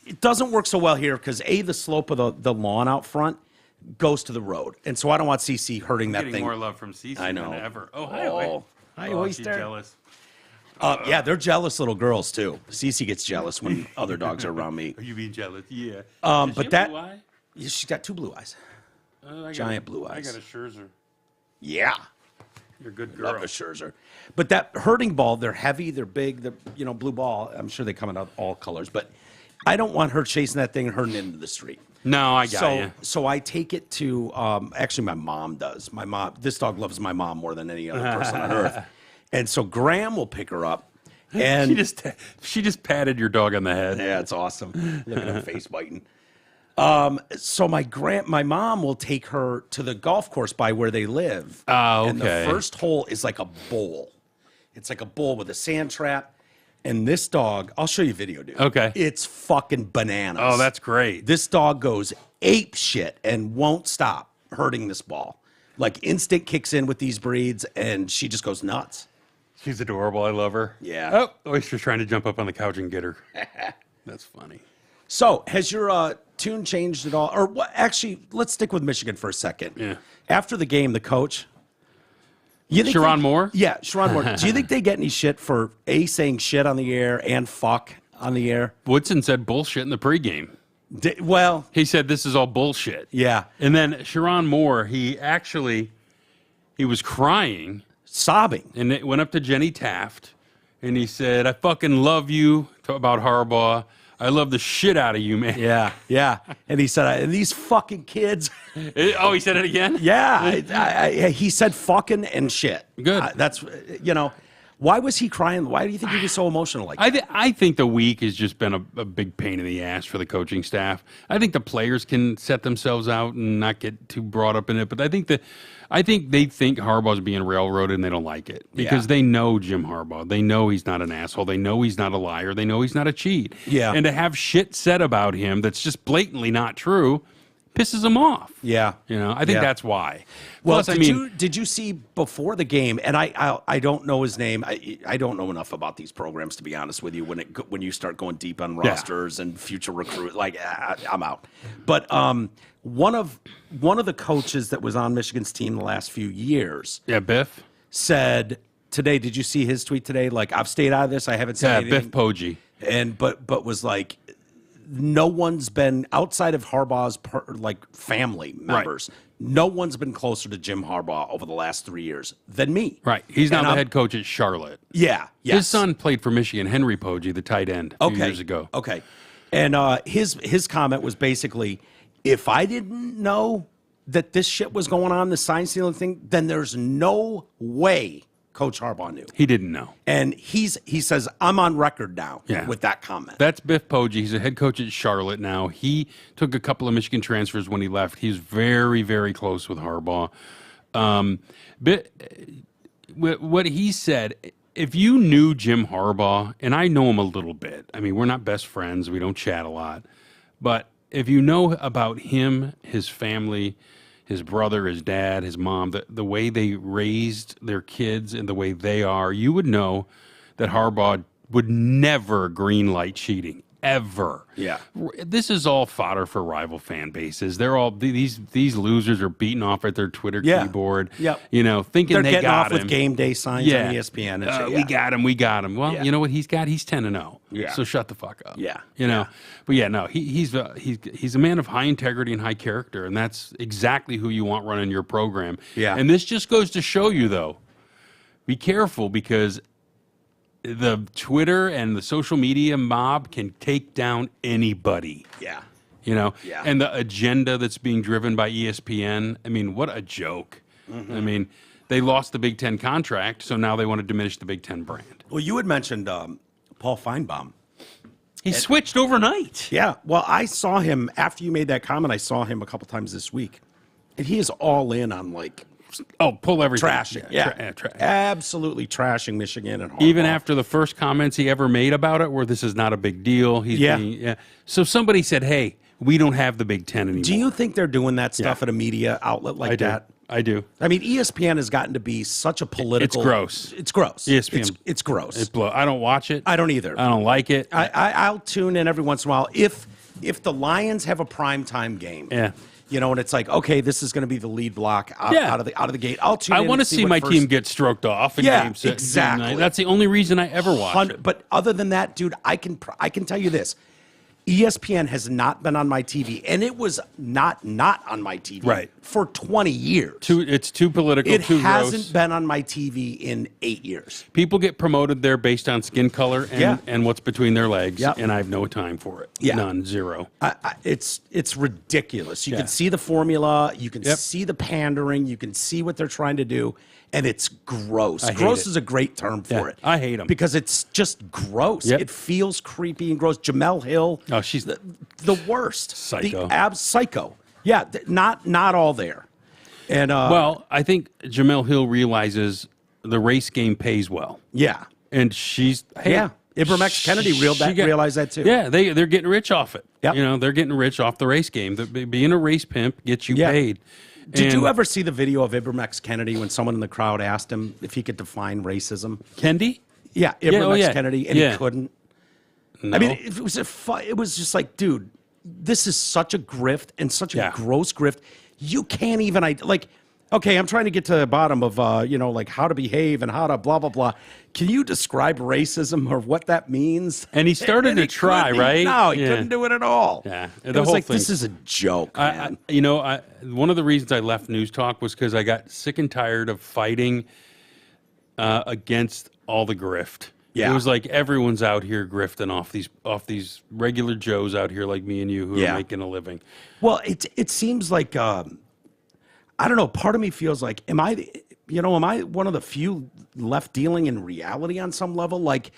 It doesn't work so well here because the slope of the lawn out front goes to the road, and so I don't want CC hurting that Getting thing. more love from Cece I know. than ever. Oh, hi, Oh, hi, she's Oyster. jealous. Yeah, they're jealous little girls too. Cece gets jealous when other dogs are around me. Are you being jealous? Yeah. But Does she have that- blue eye? Yeah, she's got two blue eyes. I Giant blue eyes. I got a Scherzer. Yeah, You're a good love girl. a Scherzer. But that herding ball, they're heavy, they're big, they're blue ball. I'm sure they come in all colors, but I don't want her chasing that thing and herding into the street. No, I got you. So I take it to actually my mom does. My mom, this dog loves my mom more than any other person on earth, and so Graham will pick her up, and She just patted your dog on the head. yeah, it's awesome. Look at him face biting. So my mom will take her to the golf course by where they live. Oh, And okay. the first hole is like a bowl. It's like a bowl with a sand trap. And this dog, I'll show you a video, dude. Okay. It's fucking bananas. Oh, that's great. This dog goes ape shit and won't stop hurting this ball. Like instinct kicks in with these breeds, and she just goes nuts. She's adorable. I love her. Yeah. Oh, Oyster's trying to jump up on the couch and get her. That's funny. So, has your tune changed at all? Or what? Actually, let's stick with Michigan for a second. Yeah. After the game, the coach. You think Sharon Moore? Yeah, Sharon Moore. Do you think they get any shit for saying shit on the air and fuck on the air? Woodson said bullshit in the pregame. Well, He said this is all bullshit. yeah, And then Sharon Moore, he was crying, sobbing. and it went up to Jenny Taft, and he said, "I fucking love you," about Harbaugh. "I love the shit out of you, man." Yeah. And he said, and these fucking kids. Oh, he said it again? Yeah, he said fucking and shit. Good. That's, why was he crying? Why do you think he was so emotional like that? I think the week has just been a big pain in the ass for the coaching staff. I think the players can set themselves out and not get too brought up in it, but I think they think Harbaugh's being railroaded and they don't like it because Yeah. they know Jim Harbaugh. They know he's not an asshole. They know he's not a liar. They know he's not a cheat. Yeah. And to have shit said about him that's just blatantly not true pisses them off. Yeah. I think Yeah. that's why. Well, Plus, did you see before the game? And I don't know his name. I don't know enough about these programs to be honest with you. When you start going deep on rosters and future recruit, I'm out. But one of the coaches that was on Michigan's team the last few years Yeah, Biff. said today. Did you see his tweet today? Like, I've stayed out of this. I haven't said Yeah, anything. Biff Poggi. And but was like, no one's been outside of Harbaugh's family members. No one's been closer to Jim Harbaugh over the last 3 years than me. Right. He's now And the I'm- head coach at Charlotte. Yeah. Yes. His son played for Michigan, Henry Poggi, the tight end, a few years ago. Okay. And his comment was basically, if I didn't know that this shit was going on, the sign stealing thing, then there's no way Coach Harbaugh knew. He didn't know. And he says, I'm on record now with that comment. That's Biff Poggi. He's a head coach at Charlotte now. He took a couple of Michigan transfers when he left. He's very, very close with Harbaugh. But what he said, if you knew Jim Harbaugh, and I know him a little bit, I mean, we're not best friends. We don't chat a lot. But if you know about him, his family, his brother, his dad, his mom, the way they raised their kids and the way they are, you would know that Harbaugh would never green light cheating, ever. Yeah. This is all fodder for rival fan bases. They're all these losers are beating off at their Twitter keyboard. Yep. You know, thinking They're they getting got off him. with game day signs on ESPN. And shit. We got him. We got him. Well, Yeah. you know what he's got? He's 10-0. Yeah. So shut the fuck up. Yeah. You know. But yeah, no, he's a man of high integrity and high character, and that's exactly who you want running your program. Yeah. And this just goes to show you, though, be careful, because the Twitter and the social media mob can take down anybody. Yeah. You know, Yeah. and the agenda that's being driven by ESPN. I mean, what a joke. I mean, they lost the Big Ten contract, so now they want to diminish the Big Ten brand. Well, you had mentioned Paul Feinbaum. He switched overnight. Yeah. Well, I saw him after you made that comment. I saw him a couple times this week, and he is all in on like Pull everything. trashing. Yeah, absolutely trashing Michigan and Harbaugh. Even after the first comments he ever made about it, where this is not a big deal. So somebody said, "Hey, we don't have the Big Ten anymore." Do you think they're doing that stuff at a media outlet like that? I do. I mean, ESPN has gotten to be such a political. It's gross. It's gross. ESPN. It's gross. I don't watch it. I don't either. I don't like it. I'll tune in every once in a while if the Lions have a primetime game. Yeah. You know, and it's like, okay, this is going to be the lead block out of the gate. I'll tune in. I want to and see what my first- team get stroked off. In games exactly. That's the only reason I ever watch it. But other than that, dude, I can tell you this: ESPN has not been on my TV, and it was not on my TV for 20 years. It's too political. It too hasn't gross. been on my TV in 8 years. People get promoted there based on skin color and what's between their legs, Yep. and I have no time for it. Yeah. None, zero. It's ridiculous. You can see the formula, you can Yep. see the pandering, you can see what they're trying to do, and it's gross. I hate Gross it. is a great term for Yeah, it. I hate 'em. because it's just gross. Yep. It feels creepy and gross. Jamel Hill. Oh, she's the worst. Psycho. The psycho. Yeah, not all there. And well, I think Jamel Hill realizes the race game pays well, yeah. and she's Ibram X. Kennedy realized that too. Yeah, they're getting rich off it. Yep. You know, they're getting rich off the race game. Being a race pimp gets you paid. Did you ever see the video of Ibram X. Kennedy when someone in the crowd asked him if he could define racism? Kendi? Yeah, Ibram X. yeah. Kennedy, and he couldn't. No. I mean, it was just like, dude, this is such a grift and such a gross grift. You can't even okay, I'm trying to get to the bottom of like how to behave and how to blah blah blah. Can you describe racism or what that means? And he started to try, right? No, he couldn't do it at all. Yeah, it the was whole like thing. this is a joke, man. One of the reasons I left News Talk was because I got sick and tired of fighting against all the grift. Yeah. It was like everyone's out here grifting off these regular Joes out here like me and you who are making a living. Well, it seems like I don't know. Part of me feels like, am I one of the few left dealing in reality on some level? Like,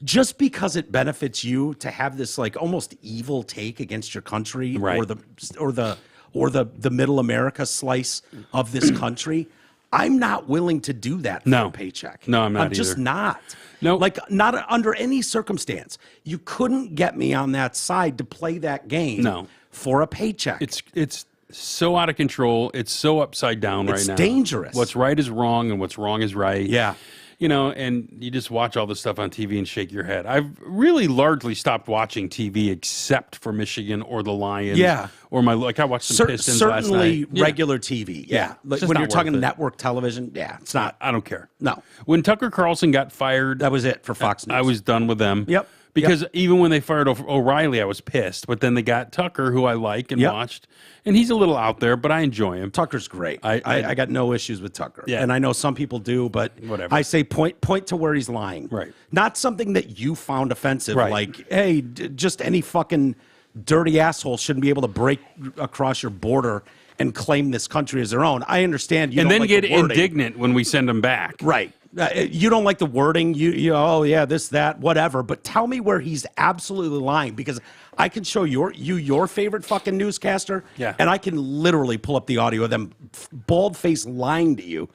just because it benefits you to have this like almost evil take against your country or the middle America slice of this country, I'm not willing to do that for a paycheck. No, I'm not I'm just either. not. No. Like, not under any circumstance. You couldn't get me on that side to play that game for a paycheck. It's so out of control. It's so upside down right now. It's dangerous. What's right is wrong, and what's wrong is right. Yeah. You know, and you just watch all this stuff on TV and shake your head. I've really largely stopped watching TV except for Michigan or the Lions. Yeah. Or I watched some Pistons last certainly night. Yeah. regular TV. Yeah. It's Like just when not you're talking worth it. network television, it's not. I don't care. No. When Tucker Carlson got fired, That was it for Fox News. I was done with them. Yep. Because even when they fired O'Reilly, I was pissed. But then they got Tucker, who I like and watched. And he's a little out there, but I enjoy him. Tucker's great. I got no issues with Tucker. Yeah. And I know some people do, but Whatever. I say point to where he's lying. Right. Not something that you found offensive, Right. like, hey, just any fucking dirty asshole shouldn't be able to break across your border and claim this country as their own. I understand you And don't then like get the wording. indignant when we send him back. Right. You don't like the wording. You oh yeah, this, that, whatever. But tell me where he's absolutely lying, because I can show your favorite fucking newscaster. Yeah. And I can literally pull up the audio of them bald faced lying to you.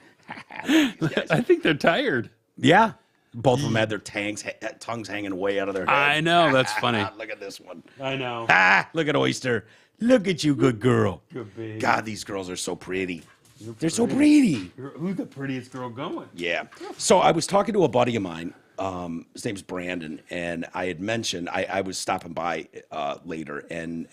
I think they're tired. Yeah. Both of them had their tongues hanging way out of their head. I know. That's funny. Look at this one. I know. Look at Oyster. Look at you, good girl. Good baby. God, these girls are so pretty. They're so pretty. Who's the prettiest girl going? Yeah. So I was talking to a buddy of mine, his name's Brandon, and I had mentioned I was stopping by later, and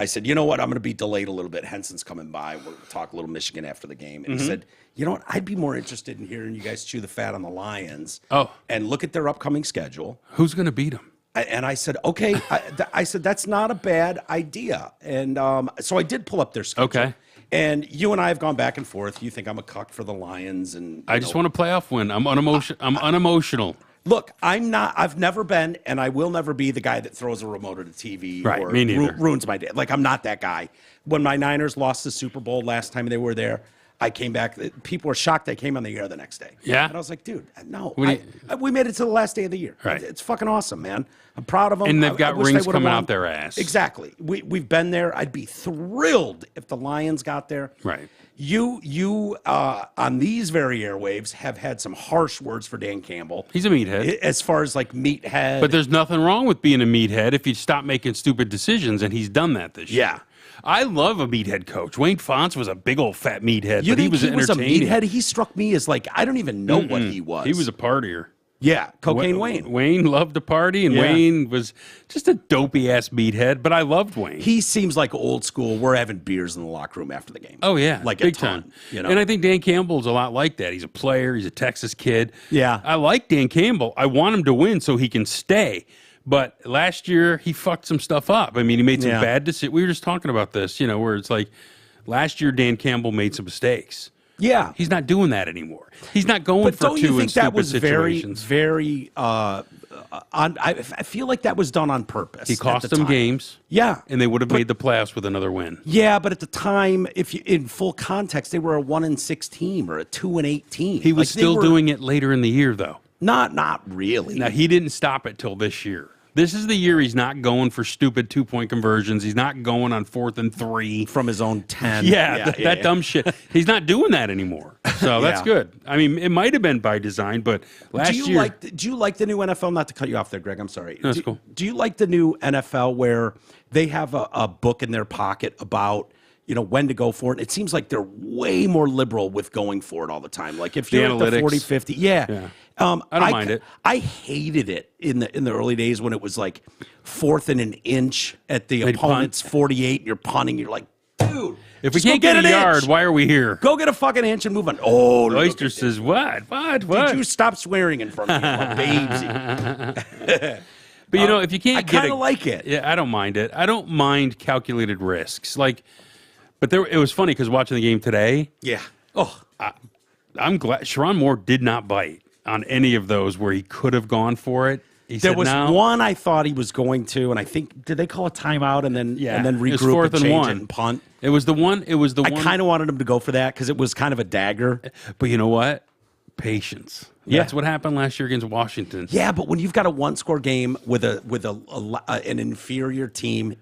I said, you know what, I'm going to be delayed a little bit. Henson's coming by. We'll talk a little Michigan after the game, and he said, you know what, I'd be more interested in hearing you guys chew the fat on the Lions. And look at their upcoming schedule. Who's going to beat them? And I said, okay. I said, that's not a bad idea. And so I did pull up their schedule. Okay. And you and I have gone back and forth. You think I'm a cuck for the Lions, and I just want a playoff win. I'm unemotional. Look, I'm not. I've never been, and I will never be the guy that throws a remote at a TV Right, or me neither. ruins my day. Like, I'm not that guy. When my Niners lost the Super Bowl last time they were there, I came back. People were shocked I came on the air the next day. Yeah? And I was like, dude, no. We made it to the last day of the year. Right. It's fucking awesome, man. I'm proud of them. And they've got wish they rings would've coming won. out their ass. Exactly. We've been there. I'd be thrilled if the Lions got there. Right. You on these very airwaves have had some harsh words for Dan Campbell. He's a meathead. As far as like meathead. But there's nothing wrong with being a meathead if you stop making stupid decisions, and he's done that this year. Yeah. I love a meathead coach. Wayne Fonts was a big old fat meathead, you but he think was he was a entertaining. meathead? He struck me as like, I don't even know what he was. He was a partier. Yeah, Cocaine Wayne. Wayne loved to party, and Yeah. Wayne was just a dopey ass meathead, but I loved Wayne. He seems like old school. We're having beers in the locker room after the game. Oh yeah, like big a ton, time. You know, And I think Dan Campbell's a lot like that. He's a player. He's a Texas kid. Yeah. I like Dan Campbell. I want him to win so he can stay. But last year he fucked some stuff up. I mean, he made some Yeah. bad decisions. We were just talking about this, where it's like last year Dan Campbell made some mistakes. yeah. He's not doing that anymore. He's not going But for don't two you in think that stupid was situations. very? I feel like that was done on purpose. He at cost the them time. games. Yeah, And they would have made the playoffs with another win. yeah, but at the time, if you in full context, they were a 1-6 team or a 2-8 team. He was Like, they still were- doing it later in the year, though. not really. Now, he didn't stop it till this year. This is the year he's not going for stupid 2-point conversions. He's not going on 4th and 3. From his own 10. Yeah, that dumb shit. He's not doing that anymore. So that's Yeah. good. I mean, it might have been by design, but last Do year. you like the new NFL? Not to cut you off there, Greg. I'm sorry. That's cool. Do you like the new NFL where they have a book in their pocket about when to go for it? It seems like they're way more liberal with going for it all the time. Like if The you're at the analytics. 40-50, yeah. I don't mind it. I hated it in the early days when it was like 4th and an inch at the They'd opponent's 48, and you're punting. You're like, dude, if we just go can't get a an yard, inch. why are we here? Go get a fucking inch and move on. Oh, look Oyster at says, what? Did you stop swearing in front of me? I'm a babesy. But if you can't I get kinda like it. Yeah, I don't mind it. I don't mind calculated risks. But it was funny because watching the game today, Yeah. Oh, I'm glad Sharon Moore did not bite on any of those where he could have gone for it. He there said, was no. one I thought he was going to, and I think did they call a timeout and then Yeah, and then it was regroup 4th and and change 1. it and punt? It was the one. I kind of wanted him to go for that because it was kind of a dagger. But you know what? Patience. Yeah. That's what happened last year against Washington. Yeah, but when you've got a one-score game with an inferior team,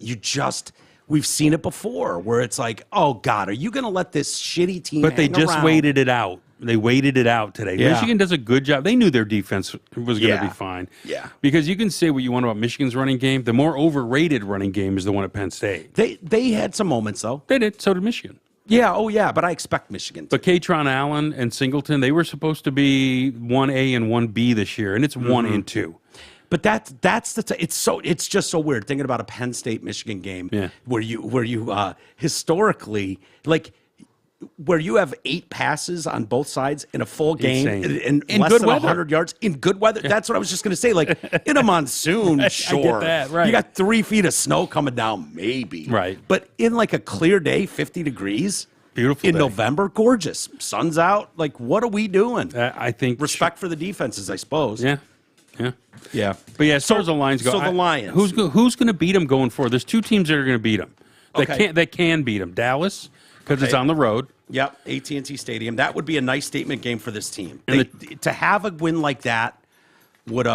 we've seen it before where it's like, oh God, are you going to let this shitty team? But they hang just around? waited it out. They waited it out today. Yeah. Michigan does a good job. They knew their defense was going to Yeah. be fine. Yeah. Because you can say what you want about Michigan's running game. The more overrated running game is the one at Penn State. They had some moments though. They did. So did Michigan. Yeah. Oh yeah. But I expect Michigan. But Katron Allen and Singleton, they were supposed to be 1A and 1B this year, and it's 1 and 2. But that's it's just so weird thinking about a Penn State Michigan game Yeah. where you historically where you have 8 passes on both sides in a full game Insane. and In less good than weather. 100 yards in good weather. That's what I was just going to say. Like in a monsoon, sure, that, right. You got 3 feet of snow coming down, maybe, Right. But in like a clear day, 50 degrees, Beautiful in day. November, gorgeous, sun's out. Like what are we doing? I think Respect for the defenses, I suppose. Yeah. Yeah. Yeah. But yeah, as far as the Lions go, so the Lions. who's going to beat them going forward? There's 2 teams that are going to beat them. Okay. That can beat them. Dallas, because it's Okay. on the road. Yep, AT&T Stadium. That would be a nice statement game for this team. And To have a win like that would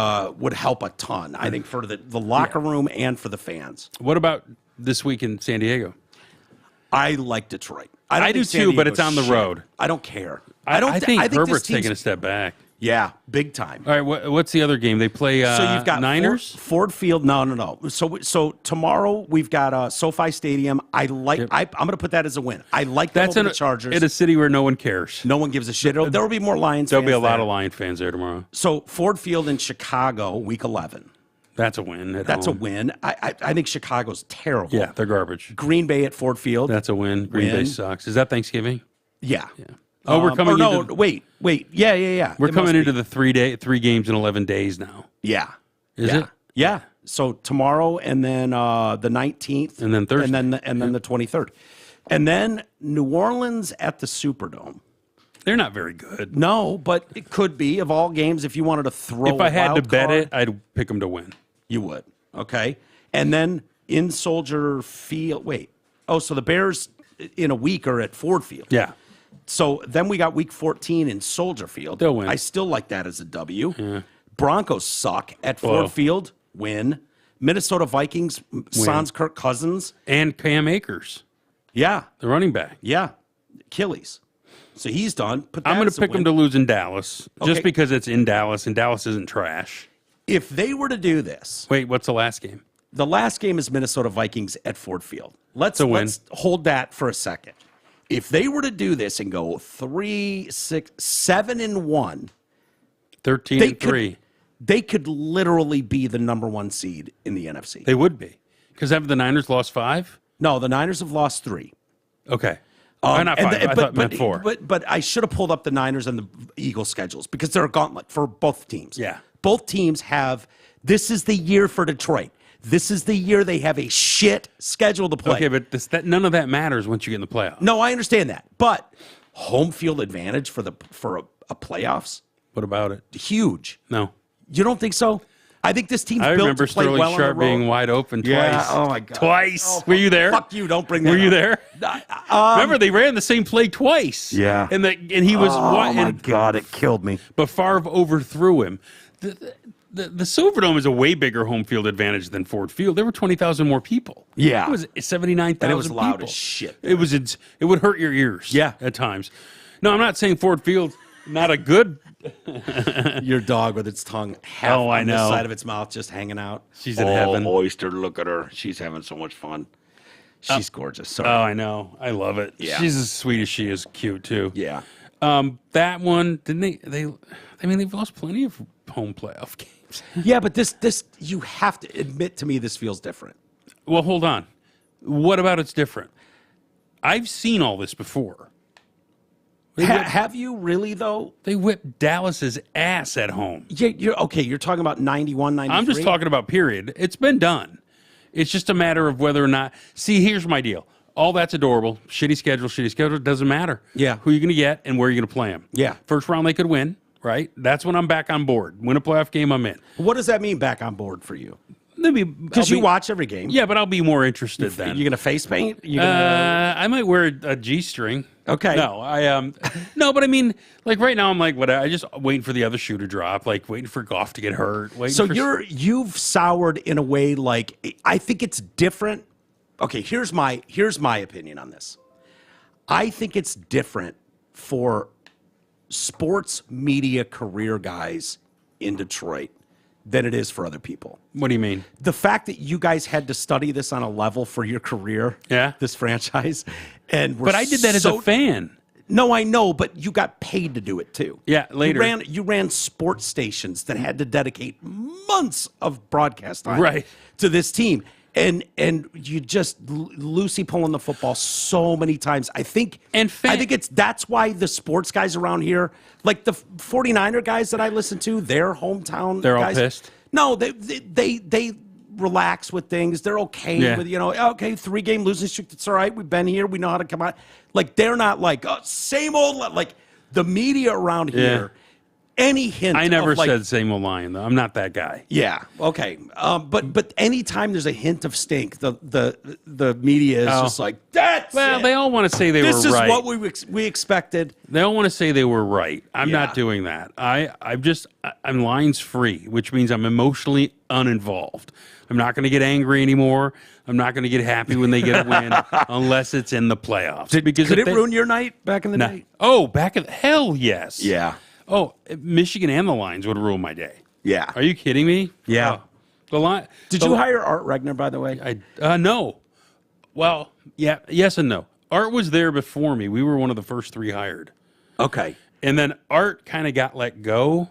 help a ton. I think for the locker room and for the fans. What about this week in San Diego? I like Detroit. don't I do think San too, but Diego's it's on the shit. road. I don't care. I think this Herbert's team's- taking a step back. Yeah, big time. All right, what's the other game? They play So you've got Niners? Ford Field. No. So tomorrow we've got SoFi Stadium. I'm going to put that as a win. I like that over the Chargers. In a city where no one cares. No one gives a shit. There will be more Lions There'll fans be a lot there. of Lion fans there tomorrow. So Ford Field in Chicago, Week 11. That's a win. That's a win. I think Chicago's terrible. Yeah, they're garbage. Green Bay at Ford Field. That's a win. Green Bay sucks. Is that Thanksgiving? Yeah. Oh, we're coming into... wait. Yeah. We're coming into the 3 games in 11 days now. Yeah. Is it? Yeah. So tomorrow and then the 19th. And then Thursday. And then the 23rd. And then New Orleans at the Superdome. They're not very good. No, but it could be, of all games, if you wanted to throw If I had to wild bet card, it, I'd pick them to win. you would. Okay. And then in Soldier Field. Wait. Oh, so the Bears in a week are at Ford Field. Yeah. So then we got week 14 in Soldier Field. They'll win. I still like that as a W. Yeah. Broncos suck at Ford Field. Win. Minnesota Vikings, sans Kirk Cousins. And Cam Akers, Yeah. the running back. Yeah. Achilles. So he's done. I'm going to pick them to lose in Dallas Okay. just because it's in Dallas, and Dallas isn't trash. If they were to do this, Wait, what's the last game? the last game is Minnesota Vikings at Ford Field. Let's win. hold that for a second. If they were to do this and go 3, 6, 7-1, 13-3. they could literally be the number 1 seed in the NFC. They would be. Because have the Niners lost 5? No, the Niners have lost 3. Okay. Not 5. I thought meant 4. But I should have pulled up the Niners and the Eagles schedules because they're a gauntlet for both teams. Yeah. Both teams have, this is the year for Detroit. This is the year they have a shit schedule to play. Okay, but none of that matters once you get in the playoffs. No, I understand that. But home field advantage for a playoffs, What about it? huge. No. You don't think so? I think this team's I built remember to play Sterling well on the Sharp road. being wide open twice. Yeah, oh my God. Twice. Oh, Were you there? Fuck you, don't bring that Were you up. there? Remember, they ran the same play twice. Yeah. And he was Oh my God, it killed me. But Favre overthrew him. The Silverdome is a way bigger home field advantage than Ford Field. There were 20,000 more people. Yeah. It was 79,000 And it was loud people. as shit. It would hurt your ears. Yeah. At times. No, I'm not saying Ford Field not a good. Your dog with its tongue half Oh, I on the know. side of its mouth just hanging out. She's in heaven. Oyster, look at her. She's having so much fun. She's gorgeous. Sorry. Oh, I know. I love it. Yeah. She's as sweet as she is cute too. Yeah. That one didn't they've lost plenty of home playoff games. Yeah, but this you have to admit to me this feels different. Well, hold on. What about it's different? I've seen all this before. Have you really though? They whipped Dallas's ass at home. Yeah, you're okay. You're talking about 91, 93? I'm just talking about period. It's been done. It's just a matter of whether or not. See, here's my deal. All that's adorable. Shitty schedule. Doesn't matter. Yeah. Who are you going to get and where are you going to play them? Yeah. First round they could win, right? That's when I'm back on board. Win a playoff game, I'm in. What does that mean back on board for you? Because You watch every game. Yeah, but I'll be more interested then. You gonna face paint? You gonna, I might wear a G-string. Okay. No, no, but I mean, like right now, I'm like, what? I just waiting for the other shoe to drop, like waiting for Goff to get hurt. So you've soured in a way like I think it's different. Okay, here's my opinion on this. I think it's different for sports media career guys in Detroit than it is for other people. What do you mean? The fact that you guys had to study this on a level for your career, Yeah. this franchise, and But I did that as a fan. No, I know, but you got paid to do it too. Yeah, later. You ran sports stations that had to dedicate months of broadcast time Right. to this team. And you just Lucy pulling the football so many times. I think that's why the sports guys around here, like the 49er guys that I listen to, their hometown They're all guys, pissed? No, they relax with things. They're okay with, 3-game losing streak. It's all right. We've been here. We know how to come out. Like they're not like same old, like the media around here. Any hint? I never of like, said same old lion though. I'm not that guy. Yeah. Okay. But anytime there's a hint of stink, the media is just like that's. Well, it. they all want to say they were right. This is what we expected. They all want to say they were right. I'm not doing that. I'm lines free, which means I'm emotionally uninvolved. I'm not going to get angry anymore. I'm not going to get happy when they get a win unless it's in the playoffs. Could it ruin your night back in the day? Oh, hell yes. Yeah. Oh, Michigan and the Lions would ruin my day. Yeah. Are you kidding me? Yeah. Oh, the line. Did you hire Art Regner, by the way? No. Well, yeah, yes and no. Art was there before me. We were one of the first 3 hired. Okay. And then Art kind of got let go,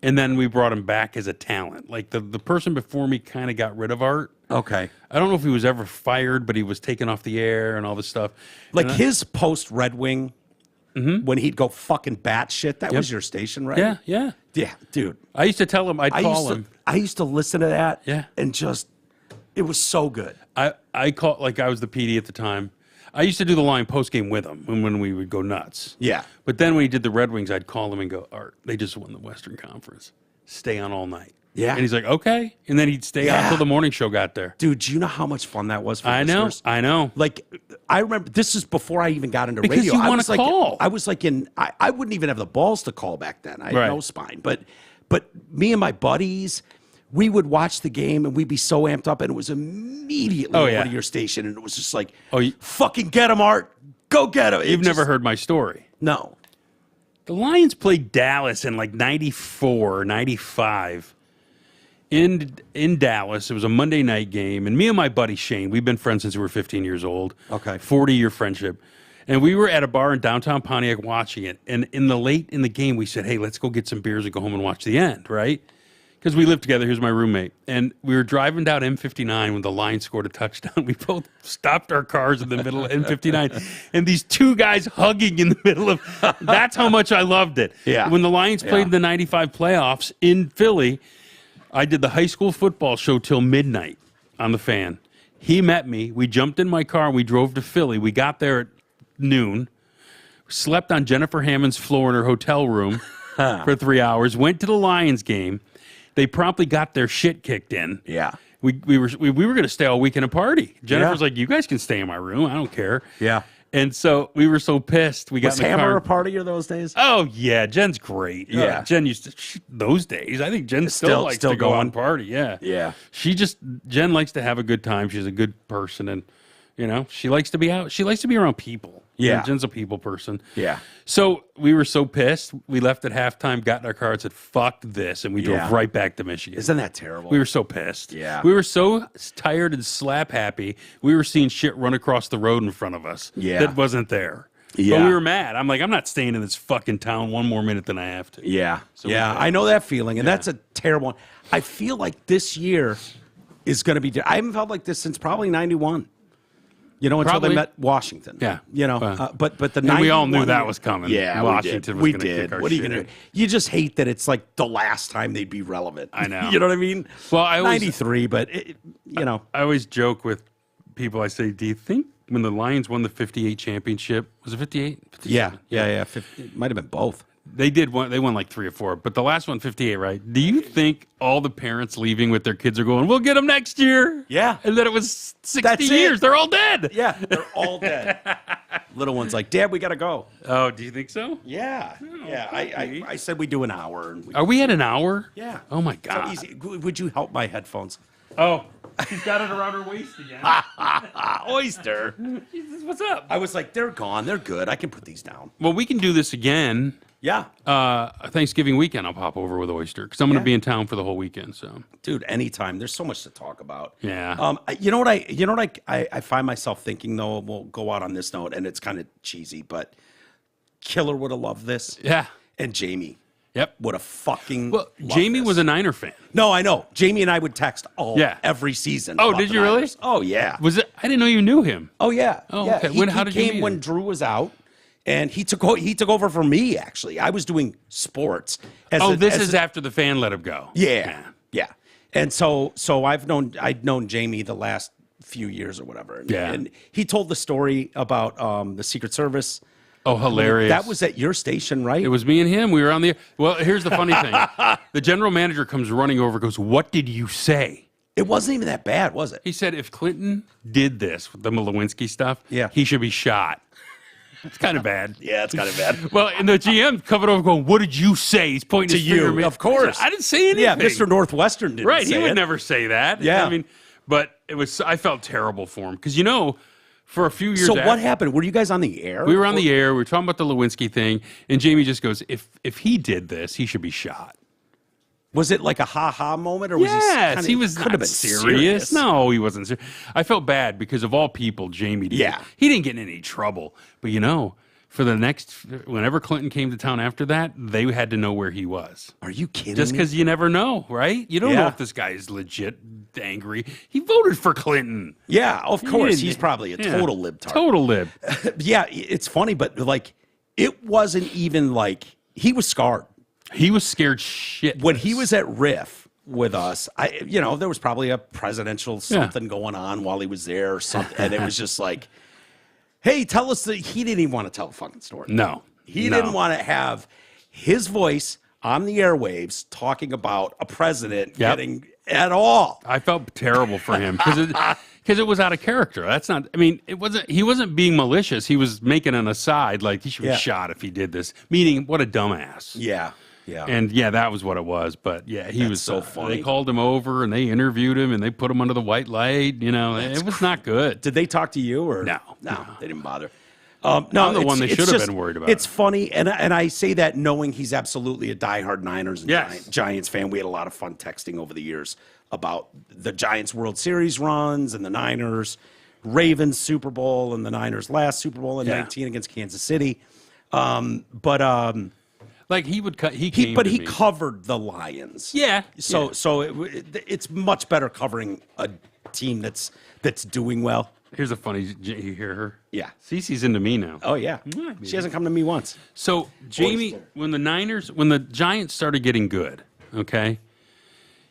and then we brought him back as a talent. Like the person before me kind of got rid of Art. Okay. I don't know if he was ever fired, but he was taken off the air and all this stuff. Like his post Red Wing, when he'd go fucking batshit, that was your station, right? Yeah, yeah. Yeah, dude. I used to tell him, I'd call him. I used to listen to that and just, it was so good. I call, like I was the PD at the time. I used to do the line post game with him when we would go nuts. Yeah. But then when he did the Red Wings, I'd call him and go, Art, they just won the Western Conference. Stay on all night. Yeah. And he's like, okay. And then he'd stay on until the morning show got there. Dude, do you know how much fun that was for I listeners? know. I know. Like, I remember, this is before I even got into Because radio. you want to call. I was like I wouldn't even have the balls to call back then. I had Right. no spine. But me and my buddies, we would watch the game and we'd be so amped up and it was immediately over to your station and it was just like, fucking get him, Art. Go get him. You've never heard my story. No. The Lions played Dallas in like 94, 95. In Dallas. It was a Monday night game. And me and my buddy Shane, we've been friends since we were 15 years old. Okay. 40-year friendship. And we were at a bar in downtown Pontiac watching it. And late in the game, we said, hey, let's go get some beers and go home and watch the end, right? Because we lived together. Here's my roommate. And we were driving down M59 when the Lions scored a touchdown. We both stopped our cars in the middle of M59. And these 2 guys hugging in the middle of... That's how much I loved it. Yeah. When the Lions played in the 95 playoffs in Philly, I did the high school football show till midnight on the Fan. He met me. We jumped in my car and we drove to Philly. We got there at noon, slept on Jennifer Hammond's floor in her hotel room for 3 hours, went to the Lions game. They promptly got their shit kicked in. Yeah. We were going to stay all weekend and party. Jennifer's like, you guys can stay in my room. I don't care. Yeah. And so we were so pissed. We got Was in the Hammer car. a part of you those days? Oh, yeah. Jen's great. Yeah. Jen used to, those days, I think Jen still likes to go going. on party. Yeah. Yeah. Jen likes to have a good time. She's a good person. And, she likes to be out. She likes to be around people. Yeah. Jen's a people person. Yeah. So we were so pissed. We left at halftime, got in our car and said, fuck this. And we drove right back to Michigan. Isn't that terrible? We were so pissed. Yeah. We were so tired and slap happy. We were seeing shit run across the road in front of us that wasn't there. Yeah. But we were mad. I'm like, I'm not staying in this fucking town one more minute than I have to. Yeah. I know that feeling. And that's a terrible one. I feel like this year is going to be, I haven't felt like this since probably 91. Until they met Washington. Yeah. But the 91, we all knew that was coming. Yeah, Washington we was did. going to kick our What are you shit. going to do? You just hate that it's like the last time they'd be relevant. I know. You know what I mean? Well, I always, 93, but, I always joke with people. I say, do you think when the Lions won the 58 championship, was it 58? 57? Yeah. 50, it might have been both. They did one. They won like 3 or 4, but the last one, 58, right? Do you think all the parents leaving with their kids are going, we'll get them next year? Yeah. And then it was 60 That's years. it. They're all dead. Yeah, they're all dead. Little one's like, Dad, we got to go. Oh, do you think so? Yeah. I said we do an hour. And Are we at an hour? Yeah. Oh, my So God. easy. Would you help my headphones? Oh, she's got it around her waist again. Oyster. Jesus, what's up? I was like, they're gone. They're good. I can put these down. Well, we can do this again. Yeah. Thanksgiving weekend, I'll pop over with Oyster because I'm going to be in town for the whole weekend. So, Dude, anytime. There's so much to talk about. Yeah. You know what I find myself thinking though. We'll go out on this note, and it's kind of cheesy, but Killer would have loved this. Yeah. And Jamie. Yep. Would have fucking. Well, loved Jamie this. was a Niner fan. No, I know. Jamie and I would text every season. Oh, about did the you really? Niners. Oh yeah. Was it? I didn't know you knew him. Oh yeah. Oh, yeah. okay. He How did you came meet when him? Drew was out, and he took over for me. Actually, I was doing sports. This is after the fan let him go. Yeah. And so I'd known Jamie the last few years or whatever. And he told the story about the Secret Service. Oh, hilarious. That was at your station, right? It was me and him. We were on the. Well, here's the funny thing. The general manager comes running over, goes, "What did you say?" It wasn't even that bad, was it? He said, "If Clinton did this with the Lewinsky stuff, he should be shot." It's kind of bad. Yeah, it's kind of bad. Well, and the GM coming over, going, "What did you say?" He's pointing To his finger at you, me. of course. I didn't say anything. Yeah, Mr. Northwestern didn't Right, say he would it. never say that. Yeah. I mean, but it was. I felt terrible for him because for a few years. So what happened? Were you guys on the air? We were on the air. We were talking about the Lewinsky thing, and Jamie just goes, "If he did this, he should be shot." Was it like a ha-ha moment, or was Yes, he was could have not been serious. No, he wasn't serious. I felt bad because of all people, Jamie did. Yeah. He didn't get in any trouble. But for the next, whenever Clinton came to town after that, they had to know where he was. Are you kidding Just me? because you never know, right? You don't know Yeah. if this guy is legit angry. He voted for Clinton. Yeah, of course. didn't- He's probably a yeah. total libtard. Total lib. Yeah, it's funny, but like, it wasn't even like he was scarred. He was scared shit. When he was at Riff with us, there was probably a presidential something going on while he was there or something. And it was just like, hey, tell us that he didn't even want to tell a fucking story. No. He No. didn't want to have his voice on the airwaves talking about a president getting at all. I felt terrible for him because it was out of character. That's not. I mean, it wasn't. He wasn't being malicious. He was making an aside, like he should be shot if he did this. Meaning, what a dumbass. Yeah. Yeah. And that was what it was. But yeah, he was so funny. They called him over and they interviewed him and they put him under the white light. It was not good. Did they talk to you or No. They didn't bother. No, I'm the it's- one they it's should have just- been worried about. It's funny, and I say that knowing he's absolutely a diehard Niners and Yes. Giants fan. We had a lot of fun texting over the years about the Giants World Series runs and the Niners, Ravens Super Bowl and the Niners last Super Bowl in 19 against Kansas City. Like he would cut. He Covered the Lions. Yeah. So it's much better covering a team that's doing well. Here's a funny. You hear her? Yeah. Cece's into me now. Oh yeah. She hasn't come to me once. So Jamie, when the Giants started getting good, okay,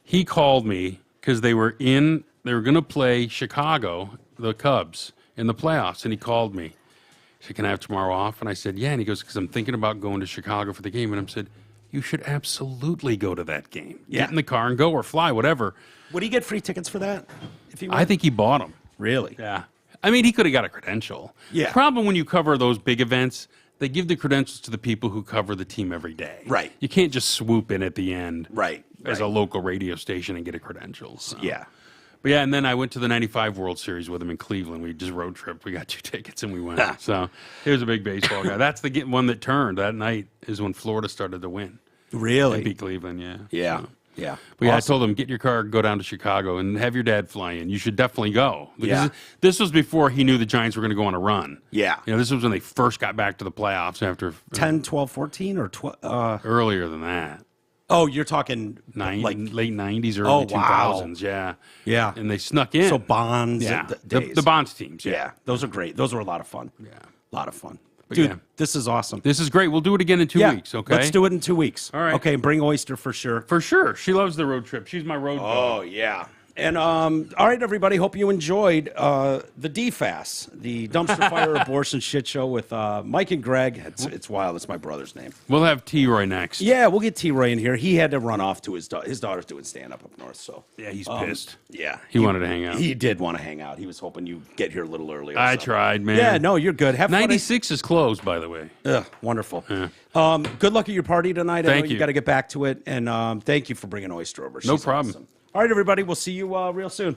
he called me because they were going to play Chicago, the Cubs, in the playoffs, and he called me. He said, "Can I have tomorrow off?" And I said, "Yeah." And he goes, "Because I'm thinking about going to Chicago for the game." And I said, "You should absolutely go to that game. Yeah. Get in the car and go, or fly, whatever." Would he get free tickets for that? If he I think he bought them. really. Yeah. I mean, he could have got a credential. Yeah. Problem when you cover those big events, they give the credentials to the people who cover the team every day. Right. You can't just swoop in at the end. Right. As a local radio station and get a credential. So. Yeah. But yeah, and then I went to the 95 World Series with him in Cleveland. We just road trip. We got 2 tickets and we went. So he was a big baseball guy. That's the one that turned that night is when Florida started to win. Really? They beat Cleveland, yeah. Yeah. So. Yeah. But yeah, I Awesome. told him, get your car, go down to Chicago, and have your dad fly in. You should definitely go. Because Yeah. this was before he knew the Giants were going to go on a run. Yeah. This was when they first got back to the playoffs after 10, 12, 14 or 12? earlier than that. Oh, you're talking Late 90s, early Oh, wow. 2000s, yeah. Yeah. And they snuck in. So Bonds. yeah. Days. The Bonds teams, yeah. Yeah. Those are great. Those were a lot of fun. Yeah. A lot of fun. But Dude, yeah. this is awesome. This is great. We'll do it again in 2 weeks, okay? Let's do it in 2 weeks. All right. Okay, bring Oyster for sure. For sure. She loves the road trip. She's my road dog. Oh, yeah. And all right, everybody. Hope you enjoyed the DFASS, the Dumpster Fire Abortion Shit Show with Mike and Greg. It's wild. It's my brother's name. We'll have T-Roy next. Yeah, we'll get T-Ray in here. He had to run off to his daughter's doing stand-up up north. So Yeah, he's pissed. yeah, He wanted to hang out. He did want to hang out. He was hoping you get here a little earlier. I so. tried, man. Yeah, no, you're good. Have fun. 96 is closed, by the way. Ugh, wonderful. Good luck at your party tonight. I Thank know you. you got to get back to it. And thank you for bringing Oyster over. No She's problem. awesome. All right, everybody. We'll see you real soon.